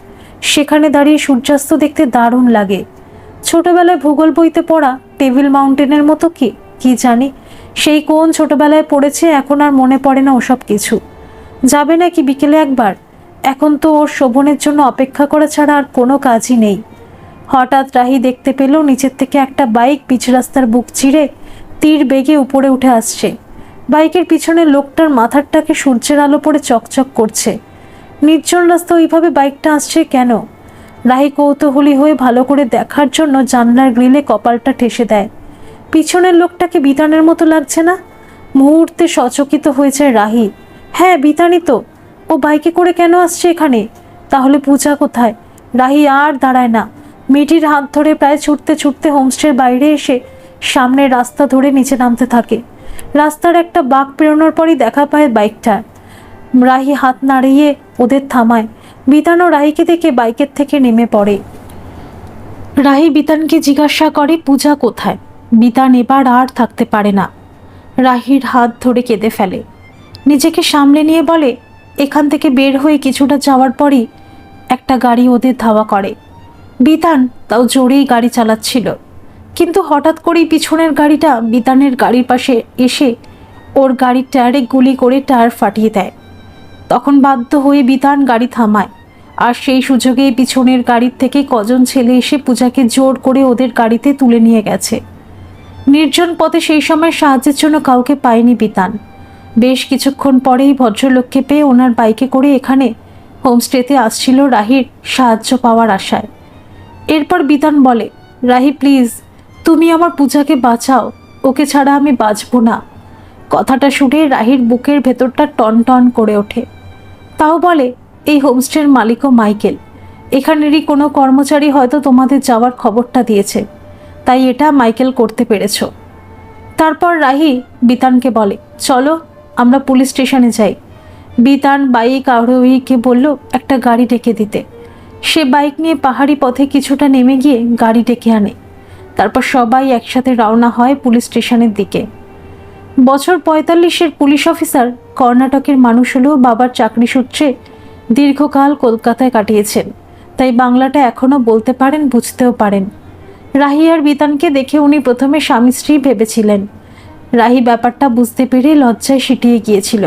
সেখানে দাঁড়িয়ে সূর্যাস্ত দেখতে দারুণ লাগে। ছোটবেলায় ভূগোল বইতে পড়া টেবিল মাউন্টেনের মতো কি জানি, সেই কোন ছোটবেলায় পড়েছে, এখন আর মনে পড়ে না ওসব কিছু। যাবে নাকি বিকেলে একবার? এখন তো ওর শোভনের জন্য অপেক্ষা করা ছাড়া আর কোনো কাজই নেই। হঠাৎ রাহি দেখতে পেল নিচের থেকে একটা বাইক পিচ রাস্তার বুক চিরে তীর বেগে উপরে উঠে আসছে। বাইকের পিছনে লোকটার মাথারটাকে সূর্যের আলো পড়ে চকচক করছে। নির্জন রাস্তা ওইভাবে বাইকটা আসছে কেন? রাহি কৌতূহলী হয়ে ভালো করে দেখার জন্য জানলার গ্রিলে কপালটা ঠেসে দেয়। পিছনের লোকটাকে বিতানের মতো লাগছে না? মুহূর্তে সচকিত হয়ে যায় রাহি। হ্যাঁ, বিতানই তো। ও বাইকে করে কেন আসছে এখানে? তাহলে পূজা কোথায়? রাহি আর দাঁড়ায় না, মিঠির হাত ধরে প্রায় ছুটতে ছুটতে হোমস্টের বাইরে এসে সামনের রাস্তা ধরে নিচে নামতে থাকে। রাস্তার একটা বাঁক পেরোনোর পরই দেখা পায় বাইকটা। রাহি হাত নাড়িয়ে ওদের থামায়। বিতানও রাহিকে দেখে বাইকের থেকে নেমে পড়ে। রাহি বিতানকে জিজ্ঞাসা করে পূজা কোথায়। বিতান এবার আর থাকতে পারে না, রাহির হাত ধরে কেঁদে ফেলে। নিজেকে সামলে নিয়ে বলে, এখান থেকে বের হয়ে কিছুটা যাওয়ার পরই একটা গাড়ি ওদের ধাওয়া করে। বিতান তাও জোরেই গাড়ি চালাচ্ছিল, কিন্তু হঠাৎ করেই পিছনের গাড়িটা বিতানের গাড়ির পাশে এসে ওর গাড়ির টায়ারে গুলি করে টায়ার ফাটিয়ে দেয়। তখন বাধ্য হয়ে বিতান গাড়ি থামায়, আর সেই সুযোগে পিছনের গাড়ির থেকে কজন ছেলে এসে পূজাকে জোর করে ওদের গাড়িতে তুলে নিয়ে গেছে। নির্জন পথে সেই সময় সাহায্যের জন্য কাউকে পায়নি বিতান। বেশ কিছুক্ষণ পরেই ভদ্রলোককে পেয়ে ওনার বাইকে করে এখানে হোমস্টেতে আসছিল রাহির সাহায্য পাওয়ার আশায়। এরপর বিতান বলে, রাহি প্লিজ, তুমি আমার পূজাকে বাঁচাও, ওকে ছাড়া আমি বাঁচব না। কথাটা শুনে রাহির বুকের ভেতরটা টন টন করে ওঠে। তাও বলে, এই হোমস্টের মালিকও মাইকেল, এখানেরই কোনো কর্মচারী হয়তো তোমাদের যাওয়ার খবরটা দিয়েছে, তাই এটা মাইকেল করতে পেরেছ। তারপর রাহি বিতানকে বলে, চলো আমরা পুলিশ স্টেশনে যাই। বিতান বাইক আরোহীকে বলল একটা গাড়ি ডেকে দিতে। সে বাইক নিয়ে পাহাড়ি পথে কিছুটা নেমে গিয়ে গাড়ি ডেকে আনে। তারপর সবাই একসাথে রওনা হয় পুলিশ স্টেশনের দিকে। বছর 45-এর পুলিশ অফিসার, কর্ণাটকের মানুষ হলেও বাবার চাকরি সূত্রে দীর্ঘকাল কলকাতায় কাটিয়েছেন, তাই বাংলাটা এখনও বলতে পারেন, বুঝতেও পারেন। রাহি আর বিতানকে দেখে উনি প্রথমে স্বামী স্ত্রী ভেবেছিলেন। রাহি ব্যাপারটা বুঝতে পেরে লজ্জায় সিটিয়ে গিয়েছিল।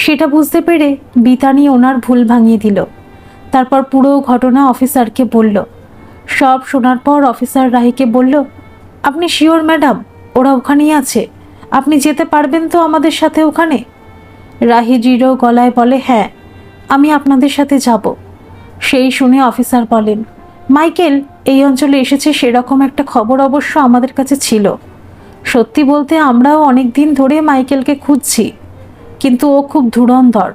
সেটা বুঝতে পেরে বিতানই ওনার ভুল ভাঙিয়ে দিল। তারপর পুরো ঘটনা অফিসারকে বলল। সব শোনার পর অফিসার রাহিকে বলল, আপনি শিওর ম্যাডাম ওরা ওখানেই আছে? আপনি যেতে পারবেন তো আমাদের সাথে ওখানে? রাহি দৃঢ় গলায় বলে, হ্যাঁ, আমি আপনাদের সাথে যাব। সেই শুনে অফিসার বলেন, মাইকেল এই অঞ্চলে এসেছে সেরকম একটা খবর অবশ্য আমাদের কাছে ছিল। সত্যি বলতে আমরাও অনেক দিন ধরে মাইকেলকে খুঁজছি, কিন্তু ও খুব ধুরন্ধর,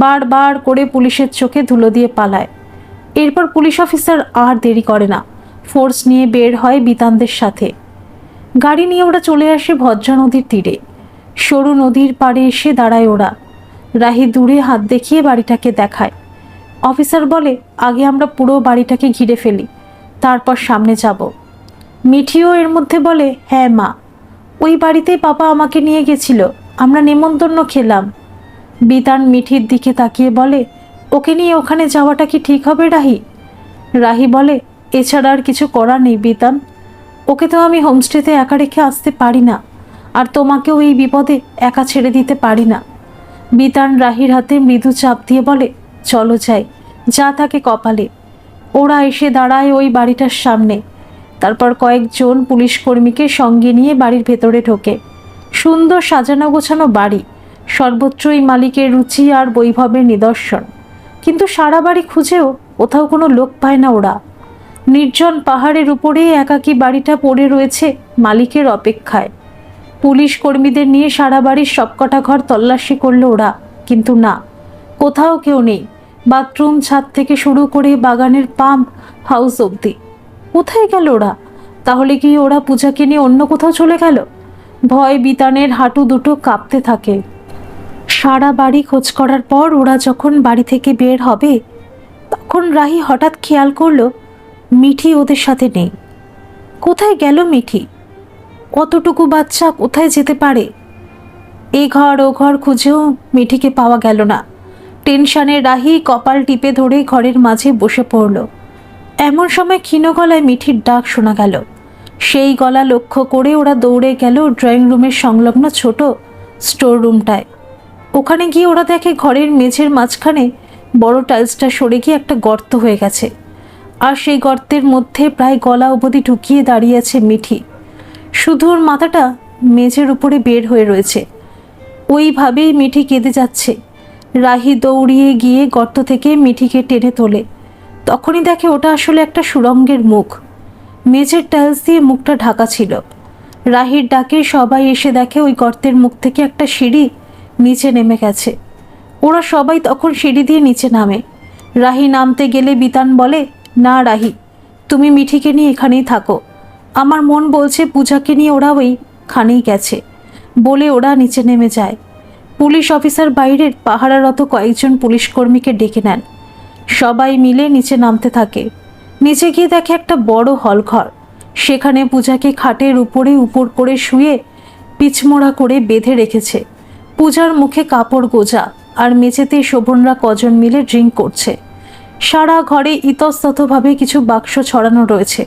বারবার করে পুলিশের চোখে ধুলো দিয়ে পালায়। এরপর পুলিশ অফিসার আর দেরি করে না, ফোর্স নিয়ে বের হয় বিতানদের সাথে। গাড়ি নিয়ে ওরা চলে আসে ভদ্রা নদীর তীরে। সরু নদীর পাড়ে এসে দাঁড়ায় ওরা। রাহি দূরে হাত দেখিয়ে বাড়িটাকে দেখায়। অফিসার বলে, আগে আমরা পুরো বাড়িটাকে ঘিরে ফেলি, তারপর সামনে যাব। মিঠিও এর মধ্যে বলে, হ্যাঁ মা, ওই বাড়িতেই পাপা আমাকে নিয়ে গেছিল, আমরা নেমন্তন্ন খেলাম। বিতান মিঠির দিকে তাকিয়ে বলে, ওকে নিয়ে ওখানে যাওয়াটা কি ঠিক হবে রাহি? রাহি বলে, এছাড়া আর কিছু করার নেই বিতান, ওকে তো আমি হোমস্টেতে একা রেখে আসতে পারি না, আর তোমাকেও এই বিপদে একা ছেড়ে দিতে পারি না। বিতান রাহির হাতে মৃদু চাপ দিয়ে বলে, চলো যাই, যা থাকে কপালে। ওরা এসে দাঁড়ায় ওই বাড়িটার সামনে। তারপর কয়েকজন পুলিশ কর্মীকে সঙ্গে নিয়ে বাড়ির ভেতরে ঢোকে। সুন্দর সাজানো গোছানো বাড়ি, সর্বত্রই মালিকের রুচি আর বৈভবের নিদর্শন। কিন্তু সারা বাড়ি খুঁজেও কোথাও কোনো লোক পায় না ওরা। নির্জন পাহাড়ের উপরে একাকী বাড়িটা পড়ে রয়েছে মালিকের অপেক্ষায়। পুলিশ কর্মীদের নিয়ে সারা বাড়ির সবকটা ঘর তল্লাশি করলো ওরা, কিন্তু না, কোথাও কেউ নেই। বাথরুম, ছাদ থেকে শুরু করে বাগানের পাম্প হাউস অবধি। কোথায় গেল ওরা? তাহলে কি ওরা পূজাকে নিয়ে অন্য কোথাও চলে গেল? ভয় বিতানের হাঁটু দুটো কাঁপতে থাকে। সারা বাড়ি খোঁজ করার পর ওরা যখন বাড়ি থেকে বের হবে, তখন রাহি হঠাৎ খেয়াল করলো মিঠি ওদের সাথে নেই। কোথায় গেল মিঠি? অতটুকু বাচ্চা কোথায় যেতে পারে? এ ঘর ও ঘর খুঁজেও মিঠিকে পাওয়া গেল না। টেনশনে রাহি কপাল টিপে ধরে ঘরের মাঝে বসে পড়ল। এমন সময় ক্ষীণ গলায় মিঠির ডাক শোনা গেল। সেই গলা লক্ষ্য করে ওরা দৌড়ে গেল ড্রয়িং রুমের সংলগ্ন ছোট স্টোর রুমটায়। ওখানে গিয়ে ওরা দেখে ঘরের মেঝের মাঝখানে বড় টাইলসটা সরে গিয়ে একটা গর্ত হয়ে গেছে, আর সেই গর্তের মধ্যে প্রায় গলা অবধি ঢুকিয়ে দাঁড়িয়ে আছে মিঠি। শুধু ওর মাথাটা মেঝের উপরে বের হয়ে রয়েছে। ওইভাবেই মিঠি কেঁদে যাচ্ছে। রাহি দৌড়িয়ে গিয়ে গর্ত থেকে মিঠিকে টেনে তোলে। তখনই দেখে ওটা আসলে একটা সুড়ঙ্গের মুখ। মেঝের টাইলস দিয়ে মুখটা ঢাকা ছিল। রাহির ডাকে সবাই এসে দেখে ওই গর্তের মুখ থেকে একটা সিঁড়ি নিচে নেমে গেছে। ওরা সবাই তখন সিঁড়ি দিয়ে নিচে নামে। রাহি নামতে গেলে বিতান বলে, না রাহি, তুমি মিঠিকে নিয়ে এখানেই থাকো, আমার মন বলছে পূজাকে নিয়ে ওরা ওইখানেই গেছে। বলে ওরা নিচে নেমে যায়। পুলিশ অফিসার বাইরের পাহারারত কয়েকজন পুলিশ কর্মীকে ডেকে নেন। সবাই মিলে নিচে নামতে থাকে। নিচে গিয়ে দেখে একটা বড় হল ঘর। সেখানে পূজাকে খাটের উপরে উপর করে শুয়ে পিছমোড়া করে বেঁধে রেখেছে। পূজার মুখে কাপড় গোজা, আর মেঝেতে শোভনরা কজন মিলে ড্রিঙ্ক করছে। সারা ঘরে ইতস্ততভাবে কিছু বাক্স ছড়ানো রয়েছে।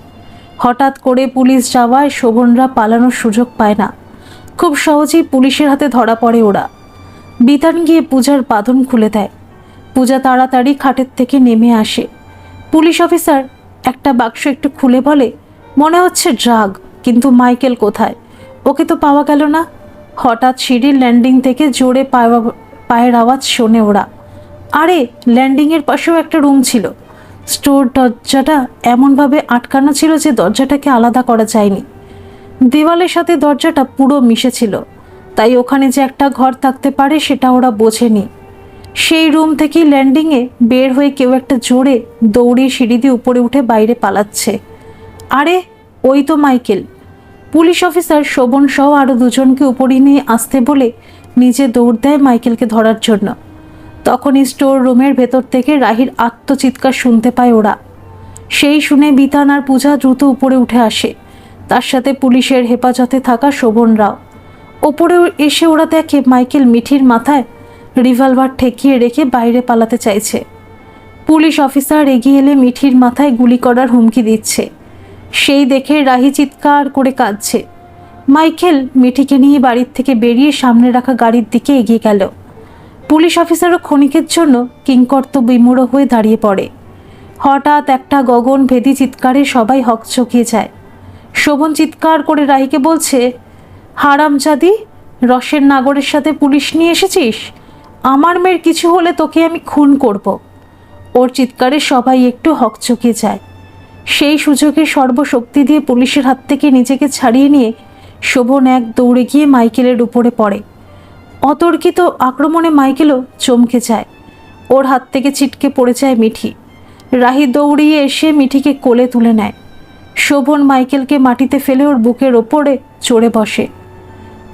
হঠাৎ করে পুলিশ যাওয়ায় শোভনরা পালানোর সুযোগ পায় না। খুব সহজেই পুলিশের হাতে ধরা পড়ে ওরা। বিতান গিয়ে পূজার বাঁধন খুলে দেয়। পূজা তাড়াতাড়ি খাটের থেকে নেমে আসে। পুলিশ অফিসার একটা বাক্স একটু খুলে বলে, মনে হচ্ছে ড্রাগ, কিন্তু মাইকেল কোথায়? ওকে তো পাওয়া গেল না। হঠাৎ সিঁড়ির ল্যান্ডিং থেকে জোরে পায়ের আওয়াজ শোনে ওরা। আরে, ল্যান্ডিংয়ের পাশেও একটা রুম ছিল। স্টোর দরজাটা এমনভাবে আটকানো ছিল যে দরজাটাকে আলাদা করা যায়নি। দেওয়ালের সাথে দরজাটা পুরো মিশেছিল, তাই ওখানে যে একটা ঘর থাকতে পারে সেটা ওরা বোঝেনি। সেই রুম থেকেই ল্যান্ডিংয়ে বের হয়ে কেউ একটা জোরে দৌড়িয়ে সিঁড়ি দিয়ে উপরে উঠে বাইরে পালাচ্ছে। আরে, ওই তো মাইকেল। পুলিশ অফিসার শোভন সহ আরও দুজনকে উপরে নিয়ে আসতে বলে নিজে দৌড় দেয় মাইকেলকে ধরার জন্য। তখনই স্টোর রুমের ভেতর থেকে রাহির আত্মচিৎকার শুনতে পায় ওরা। সেই শুনে বিতান আর পূজা দ্রুত উপরে উঠে আসে, তার সাথে পুলিশের হেফাজতে থাকা শোভনরাও। ওপরে এসে ওরা দেখে মাইকেল মিঠির মাথায় রিভলভার ঠেকিয়ে রেখে বাইরে পালাতে চাইছে। পুলিশ অফিসার এগিয়ে এলে মিঠির মাথায় গুলি করার হুমকি দিচ্ছে। সেই দেখে রাহি চিৎকার করে কাঁদছে। মাইকেল মিঠিকে নিয়ে বাড়ির থেকে বেরিয়ে সামনে রাখা গাড়ির দিকে এগিয়ে গেল। পুলিশ অফিসারও ক্ষণিকের জন্য কিংকর্তব্য বিমূঢ় হয়ে দাঁড়িয়ে পড়ে। হঠাৎ একটা গগনভেদী চিৎকারে সবাই হকচকিয়ে যায়। শোভন চিৎকার করে রাহিকে বলছে, হারামজাদি, রসের নাগরের সাথে পুলিশ নিয়ে এসেছিস? আমার মেয়ের কিছু হলে তোকে আমি খুন করব। ওর চিৎকারে সবাই একটু হকচকিয়ে যায়। সেই সুযোগে সর্বশক্তি দিয়ে পুলিশের হাত থেকে নিজেকে ছাড়িয়ে নিয়ে শোভন এক দৌড়ে গিয়ে মাইকেলের উপরে পড়ে। অতর্কিত আক্রমণে মাইকেলও চমকে যায়। ওর হাত থেকে ছিটকে পড়ে যায় মিঠি। রাহি দৌড়িয়ে এসে মিঠিকে কোলে তুলে নেয়। শোভন মাইকেলকে মাটিতে ফেলে ওর বুকের ওপরে চড়ে বসে।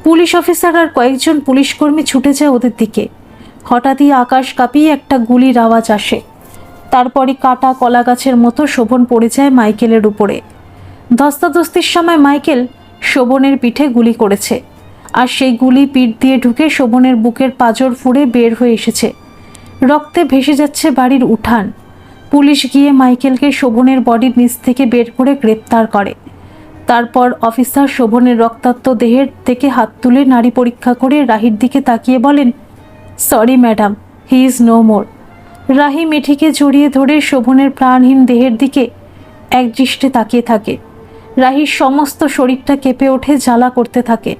পুলিশ অফিসার আর কয়েকজন পুলিশকর্মী ছুটে যায় ওদের দিকে। হঠাৎই আকাশ কাঁপিয়ে একটা গুলির আওয়াজ আসে। তারপরই কাটা কলা গাছের মতো শোভন পড়ে যায় মাইকেলের উপরে। ধস্তাধস্তির সময় মাইকেল শোভনের পিঠে গুলি করেছে, আর সেই গুলি পিঠ দিয়ে ঢুকে শোভনের বুকের পাঁজর ফুঁড়ে বের হয়ে এসেছে। রক্তে ভেসে যাচ্ছে বাড়ির উঠান। পুলিশ গিয়ে মাইকেলকে শোভনের বডির নিচ থেকে বের করে গ্রেপ্তার করে। তারপর অফিসার শোভনের রক্তাক্ত দেহের থেকে হাত তুলে নাড়ি পরীক্ষা করে রাহির দিকে তাকিয়ে বলেন, sorry madam, he is no more. Rahi মিঠিকে জড়িয়ে ধরে শোভনের প্রাণহীন দেহের দিকে একদৃষ্টে তাকিয়ে থাকে। রাহির সমস্ত শরীরটা কেঁপে ওঠে, জ্বালা করতে থাকে,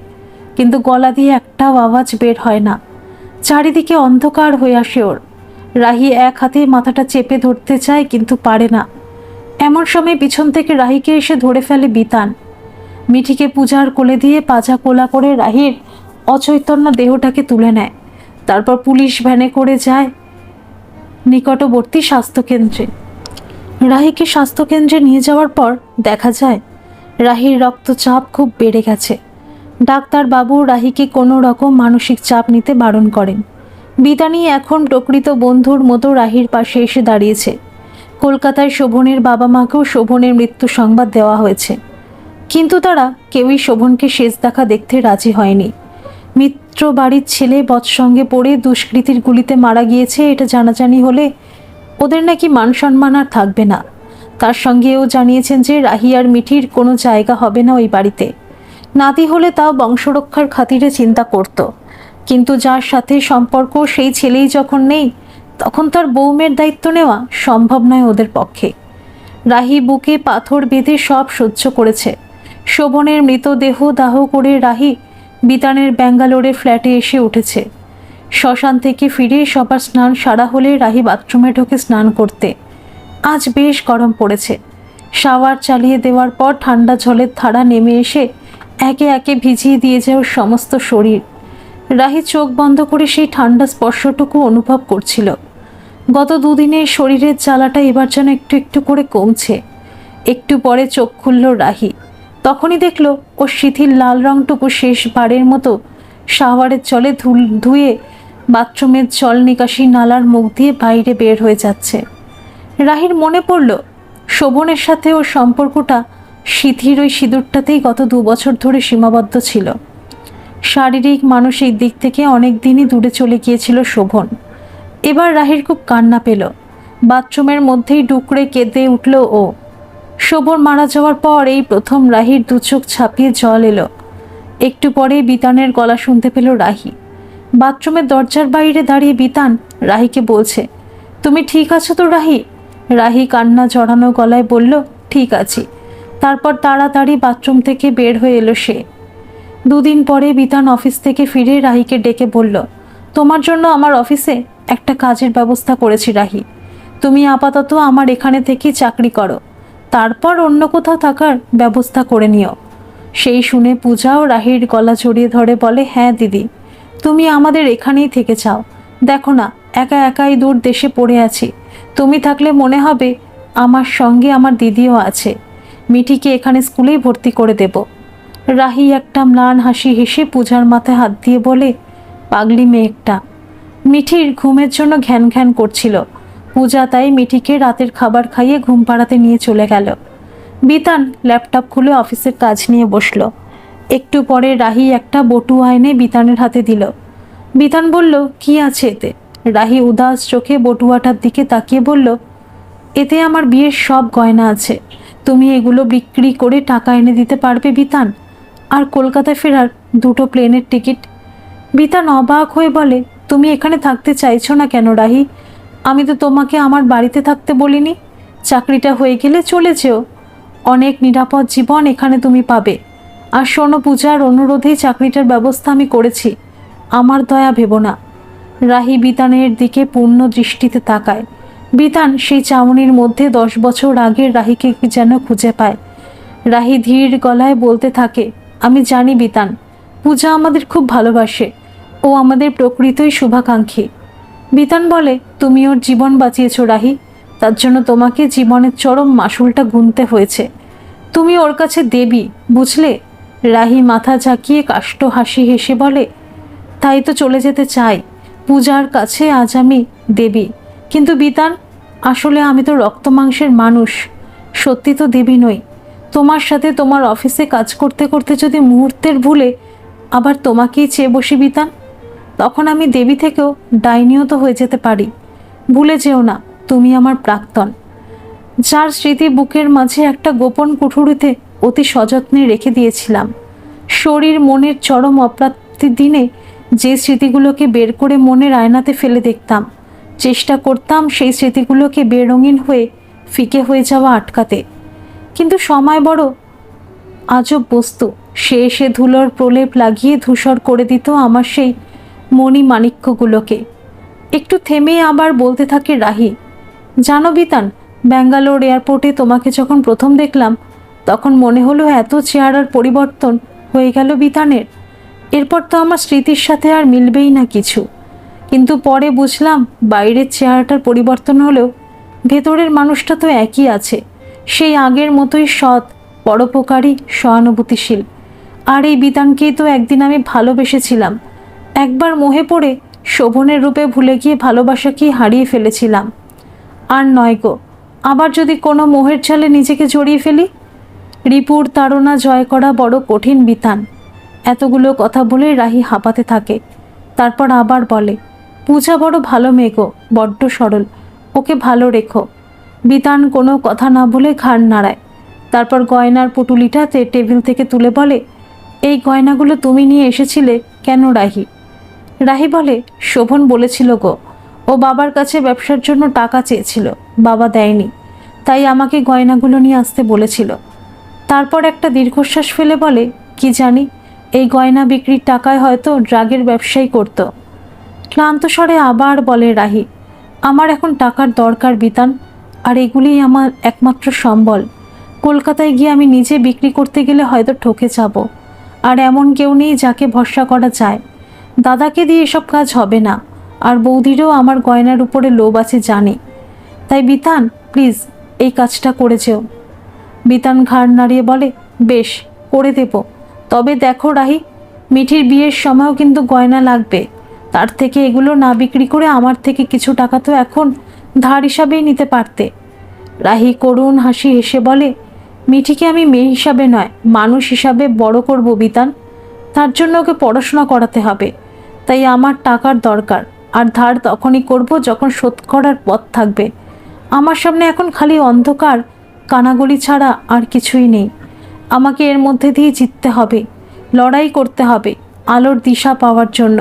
কিন্তু গলা দিয়ে একটাও আওয়াজ বের হয় না। চারিদিকে অন্ধকার হয়ে আসে ওর। রাহি এক হাতে মাথাটা চেপে ধরতে চায়, কিন্তু পারে না। এমন সময় পিছন থেকে রাহিকে এসে ধরে ফেলে বিতান। মিঠিকে পূজার কোলে দিয়ে পাজা কোলা করে রাহির অচৈতন্য দেহটাকে তুলে নেয়। তারপর পুলিশ ভ্যানে করে যায় নিকটবর্তী স্বাস্থ্যকেন্দ্রে। রাহিকে স্বাস্থ্যকেন্দ্রে নিয়ে যাওয়ার পর দেখা যায় রাহির রক্তচাপ খুব বেড়ে গেছে। ডাক্তারবাবু রাহিকে কোনো রকম মানসিক চাপ নিতে বারণ করেন। বিতানি এখন প্রকৃত বন্ধুর মতো রাহির পাশে এসে দাঁড়িয়েছে। কলকাতায় শোভনের বাবা মাকেও শোভনের মৃত্যু সংবাদ দেওয়া হয়েছে, কিন্তু তারা কেউই শোভনকে শেষ দেখা দেখতে রাজি হয়নি। মিত্র বাড়ির ছেলে বৎসঙ্গে পড়ে দুষ্কৃতীর গুলিতে মারা গিয়েছে এটা জানাজানি হলে ওদের নাকি মান সম্মান আর থাকবে না। তার সঙ্গেও জানিয়েছেন যে রাহি আর মিঠির কোনো জায়গা হবে না ওই বাড়িতে। নাতি হলে তাও বংশরক্ষার খাতিরে চিন্তা করত, কিন্তু যার সাথে সম্পর্ক সেই ছেলেই যখন নেই, তখন তার বউমের দায়িত্ব নেওয়া সম্ভব নয় ওদের পক্ষে। রাহি বুকে পাথর বেঁধে সব সহ্য করেছে। শোভনের মৃতদেহ দাহ করে রাহি বিতানের ব্যাঙ্গালোরে ফ্ল্যাটে এসে উঠেছে। শ্মশান থেকে ফিরে সবার স্নান সারা হলে রাহি বাথরুমে ঢোকে স্নান করতে। আজ বেশ গরম পড়েছে। শাওয়ার চালিয়ে দেওয়ার পর ঠান্ডা জলের ধারা নেমে এসে একে একে ভিজিয়ে দিয়ে যায় ওর সমস্ত শরীর। রাহি চোখ বন্ধ করে সেই ঠান্ডা স্পর্শটুকু অনুভব করছিল। গত দুদিনের শরীরের জ্বালাটা এবার যেন একটু একটু করে কমছে। একটু পরে চোখ খুলল রাহি। তখনই দেখল ওর শিথিল লাল রংটুকু শেষবারের মতো শাওয়ারের জলে ধুয়ে বাথরুমের জল নিকাশি নালার মুখ দিয়ে বাইরে বের হয়ে যাচ্ছে। রাহির মনে পড়ল শোভনের সাথে ওর সম্পর্কটা শিথির ওই সিঁদুরটাতেই গত 2 বছর ধরে সীমাবদ্ধ ছিল। শারীরিক মানসিক দিক থেকে অনেক দিনই দূরে চলে গিয়েছিল শোভন। এবার রাহির খুব কান্না পেল। বাথরুমের মধ্যেই ডুকরে কেঁদে উঠল ও। শোভন মারা যাওয়ার পর এই প্রথম রাহির 2 চোখ ছাপিয়ে জল এলো। একটু পরেই বিতানের গলা শুনতে পেল রাহি। বাথরুমের দরজার বাইরে দাঁড়িয়ে বিতান রাহিকে বলছে, তুমি ঠিক আছো তো রাহি? রাহি কান্না জড়ানো গলায় বলল, ঠিক আছি। তারপর তাড়াতাড়ি বাথরুম থেকে বের হয়ে এলো সে। 2 দিন পরে বিতান অফিস থেকে ফিরে রাহিকে ডেকে বলল, তোমার জন্য আমার অফিসে একটা কাজের ব্যবস্থা করেছি রাহি। তুমি আপাতত আমার এখানে থেকেই চাকরি করো, তারপর অন্য কোথাও থাকার ব্যবস্থা করে নিও। সেই শুনে পূজাও রাহির গলা জড়িয়ে ধরে বলে, হ্যাঁ দিদি, তুমি আমাদের এখানেই থেকে যাও। দেখো না, একা একাই দূর দেশে পড়ে আছি। তুমি থাকলে মনে হবে আমার সঙ্গে আমার দিদিও আছে। মিঠিকে এখানে স্কুলেই ভর্তি করে দেব। রাহি একটা ম্লান হাসি হেসে পূজার মাথায় হাত দিয়ে বলে, পাগলি মেয়েটা। মিঠির ঘুমের জন্য ঘ্যান ঘ্যান করছিল। পূজা তাই মিঠিকে রাতের খাবার খাইয়ে ঘুম পাড়াতে নিয়ে চলে গেল। বিতান ল্যাপটপ খুলে অফিসের কাজ নিয়ে বসলো। একটু পরে রাহি একটা বটুয়া এনে বিতানের হাতে দিল। বিতান বলল, কি আছে এতে? রাহি উদাস চোখে বটুয়াটার দিকে তাকিয়ে বলল, এতে আমার বিয়ের সব গয়না আছে। তুমি এগুলো বিক্রি করে টাকা এনে দিতে পারবে বিতান? আর কলকাতায় ফেরার 2টো প্লেনের টিকিট। বিতান অবাক হয়ে বলে, তুমি এখানে থাকতে চাইছো না কেন রাহি? আমি তো তোমাকে আমার বাড়িতে থাকতে বলিনি। চাকরিটা হয়ে গেলে চলে যেও। অনেক নিরাপদ জীবন এখানে তুমি পাবে। আর শোনো, পূজার অনুরোধেই চাকরিটার ব্যবস্থা আমি করেছি। আমার দয়া ভেবো না। রাহি বিতানের দিকে পূর্ণ দৃষ্টিতে তাকায়। বিতান সেই চাউনির মধ্যে 10 বছর আগের রাহিকে যেন খুঁজে পায়। রাহি ধীর গলায় বলতে থাকে, আমি জানি বিতান, পূজা আমাদের খুব ভালোবাসে, ও আমাদের প্রকৃতই শুভাকাঙ্ক্ষী। বিতান বলে, তুমি ওর জীবন বাঁচিয়েছো রাহি, তার জন্য তোমাকে জীবনের চরম মাসুলটা গুনতে হয়েছে। তুমি ওর কাছে দেবী, বুঝলে? রাহি মাথা ঝাঁকিয়ে কাষ্ঠ হাসি হেসে বলে, তাই তো চলে যেতে চাই, পূজার কাছে আজ আমি দেবী। কিন্তু বিতান, আসলে আমি তো রক্ত মাংসের মানুষ, সত্যি তো দেবী নই। তোমার সাথে তোমার অফিসে কাজ করতে করতে যদি মুহূর্তের ভুলে আবার তোমাকেই চেয়ে বসি বিতান, তখন আমি দেবী থেকেও ডাইনিও তো হয়ে যেতে পারি। ভুলে যেও না, তুমি আমার প্রাক্তন, যার স্মৃতি বুকের মাঝে একটা গোপন কুঠুরিতে অতি সযত্নে রেখে দিয়েছিলাম। শরীর মনের চরম অপ্রাপ্তির দিনে যে স্মৃতিগুলোকে বের করে মনের আয়নাতে ফেলে দেখতাম, চেষ্টা করতাম সেই স্মৃতিগুলোকে বেরঙিন হয়ে ফিকে হয়ে যাওয়া আটকাতে। কিন্তু সময় বড় আজব বস্তু, সে এসে ধুলোর প্রলেপ লাগিয়ে ধূসর করে দিত আমার সেই মণি মাণিক্যগুলোকে। একটু থেমে আবার বলতে থাকে রাহি, জানো বিতান, ব্যাঙ্গালোর এয়ারপোর্টে তোমাকে যখন প্রথম দেখলাম তখন মনে হলো এত চেহারার পরিবর্তন হয়ে গেল বিতানের। এরপর তো আমার স্মৃতির সাথে আর মিলবেই না কিছু। কিন্তু পরে বুঝলাম বাইরের চেহারাটার পরিবর্তন হলেও ভেতরের মানুষটা তো একই আছে, সেই আগের মতোই সৎ, পরোপকারী, সহানুভূতিশীল। আর এই বিতানকেই তো একদিন আমি ভালোবেসেছিলাম, একবার মোহে পড়ে শোভনের রূপে ভুলে গিয়ে ভালোবাসাকেই হারিয়ে ফেলেছিলাম। আর নয় গো, আবার যদি কোনো মোহের জালে নিজেকে জড়িয়ে ফেলি। রিপুর তাড়না জয় করা বড় কঠিন বিতান। এতগুলো কথা বলে রাহি হাঁপাতে থাকে, তারপর আবার বলে, পূজা বড় ভালো মেয়ে গো, বড্ড সরল, ওকে ভালো রেখো। বিতান কোনো কথা না বলে ঘাড় নাড়ায়, তারপর গয়নার পুটুলিটা টেবিল থেকে তুলে বলে, এই গয়নাগুলো তুমি নিয়ে এসেছিলে কেন রাহি? রাহি বলে, শোভন বলেছিল গো, ও বাবার কাছে ব্যবসার জন্য টাকা চেয়েছিল, বাবা দেয়নি, তাই আমাকে গয়নাগুলো নিয়ে আসতে বলেছিল। তারপর একটা দীর্ঘশ্বাস ফেলে বলে, কি জানি, এই গয়না বিক্রির টাকায় হয়তো ড্রাগের ব্যবসাই করত। ক্লান্ত স্বরে আবার বলে রাহি, আমার এখন টাকার দরকার বিতান, আর এগুলিই আমার একমাত্র সম্বল। কলকাতায় গিয়ে আমি নিজে বিক্রি করতে গেলে হয়তো ঠকে যাব, আর এমন কেউ নেই যাকে ভরসা করা যায়। দাদাকে দিয়ে এসব কাজ হবে না, আর বৌদিরও আমার গয়নার উপরে লোভ আছে জানি। তাই বিতান, প্লিজ এই কাজটা করে যেও। বিতান ঘাড় নাড়িয়ে বলে, বেশ, করে দেব। তবে দেখো রাহি, মিঠির বিয়ের সময়ও কিন্তু গয়না লাগবে, তার থেকে এগুলো না বিক্রি করে আমার থেকে কিছু টাকা তো এখন ধার হিসাবেই নিতে পারতে। রাহি করুণ হাসি হেসে বলে, মিঠিকে আমি মেয়ে হিসাবে নয়, মানুষ হিসাবে বড় করব বিতান, তার জন্য ওকে পড়াশোনা করাতে হবে। তাই আমার টাকার দরকার, আর ধার তখনই করব যখন শোধ করার পথ থাকবে। আমার সামনে এখন খালি অন্ধকার, কানাগলি ছাড়া আর কিছুই নেই। আমাকে এর মধ্যে দিয়ে জিততে হবে, লড়াই করতে হবে আলোর দিশা পাওয়ার জন্য।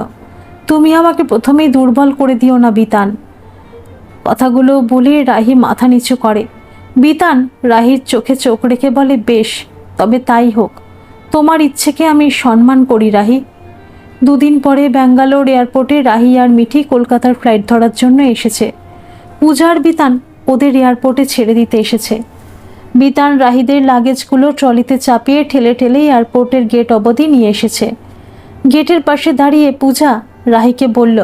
তুমি আমাকে প্রথমেই দুর্বল করে দিও না বিতান। কথাগুলো বলে রাহি মাথা নিচু করে। বিতান রাহির চোখে চোখ রেখে বলে, বেশ, তবে তাই হোক, তোমার ইচ্ছেকে আমি সম্মান করি রাহি। দুদিন পরে ব্যাঙ্গালোর এয়ারপোর্টে রাহি আর মিঠি কলকাতার ফ্লাইট ধরার জন্য এসেছে। পূজার বিতান ওদের এয়ারপোর্টে ছেড়ে দিতে এসেছে। বিতান রাহিদের লাগেজগুলো ট্রলিতে চাপিয়ে ঠেলে ঠেলে এয়ারপোর্টের গেট অবধি নিয়ে এসেছে। গেটের পাশে দাঁড়িয়ে পূজা রাহিকে বলল,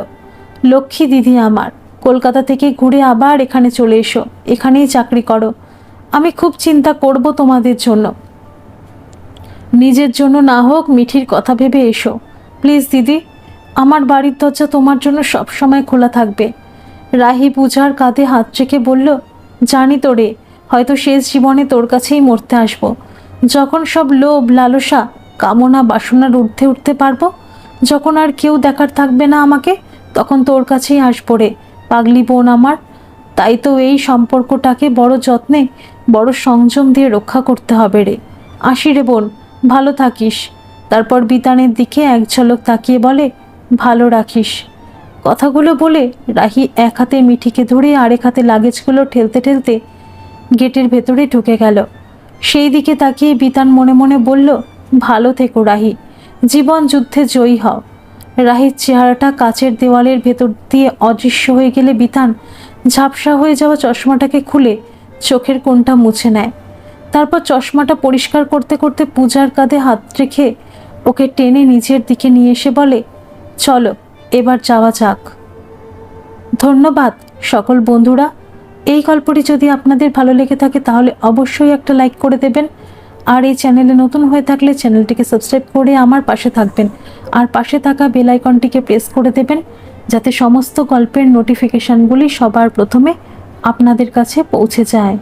লক্ষ্মী দিদি আমার, কলকাতা থেকে ঘুরে আবার এখানে চলে এসো, এখানেই চাকরি করো। আমি খুব চিন্তা করব তোমাদের জন্য, নিজের জন্য না হোক মিঠির কথা ভেবে এসো প্লিজ দিদি। আমার বাড়ির দরজা তোমার জন্য সব সময় খোলা থাকবে। রাহি পূজার কাঁধে হাত রেখে বলল, জানি তো রে, হয়তো শেষ জীবনে তোর কাছেই মরতে আসবো, যখন সব লোভ লালসা কামনা বাসনার ঊর্ধ্বে উঠতে পারবো, যখন আর কেউ দেখার থাকবে না আমাকে, তখন তোর কাছেই আসবো রে পাগলি বোন আমার। তাই তো এই সম্পর্কটাকে বড় যত্নে বড় সংযম দিয়ে রক্ষা করতে হবে রে। আসি রে বোন, ভালো থাকিস। তারপর বিতানের দিকে এক ঝলক তাকিয়ে বলে, ভালো রাখিস। কথাগুলো বলে রাহি এক হাতে মিঠিকে ধরে আরেক হাতে লাগেজগুলো ঠেলতে ঠেলতে গেটের ভেতরে ঢুকে গেল। সেই দিকে তাকিয়ে বিতান মনে মনে বলল, ভালো থেকো রাহি, জীবন যুদ্ধে জয়ী হও। রাহির চেহারাটা কাচের দেওয়ালের ভেতর দিয়ে অদৃশ্য হয়ে গেলে বিতান ঝাপসা হয়ে যাওয়া চশমাটাকে খুলে চোখের কোণটা মুছে নেয়। তারপর চশমাটা পরিষ্কার করতে করতে পূজার কাঁধে হাত রেখে ওকে টেনে নিজের দিকে নিয়ে এসে বলে, চলো এবার যাওয়া যাক। ধন্যবাদ সকল বন্ধুরা। এই গল্পটি যদি আপনাদের ভালো লেগে থাকে তাহলে অবশ্যই একটা লাইক করে দেবেন, আর এই চ্যানেলে নতুন হয়ে থাকলে চ্যানেলটিকে সাবস্ক্রাইব করে আমার পাশে থাকবেন, আর পাশে থাকা বেল আইকনটিকে প্রেস করে দেবেন যাতে সমস্ত গল্পের নোটিফিকেশনগুলি সবার প্রথমে আপনাদের কাছে পৌঁছে যায়।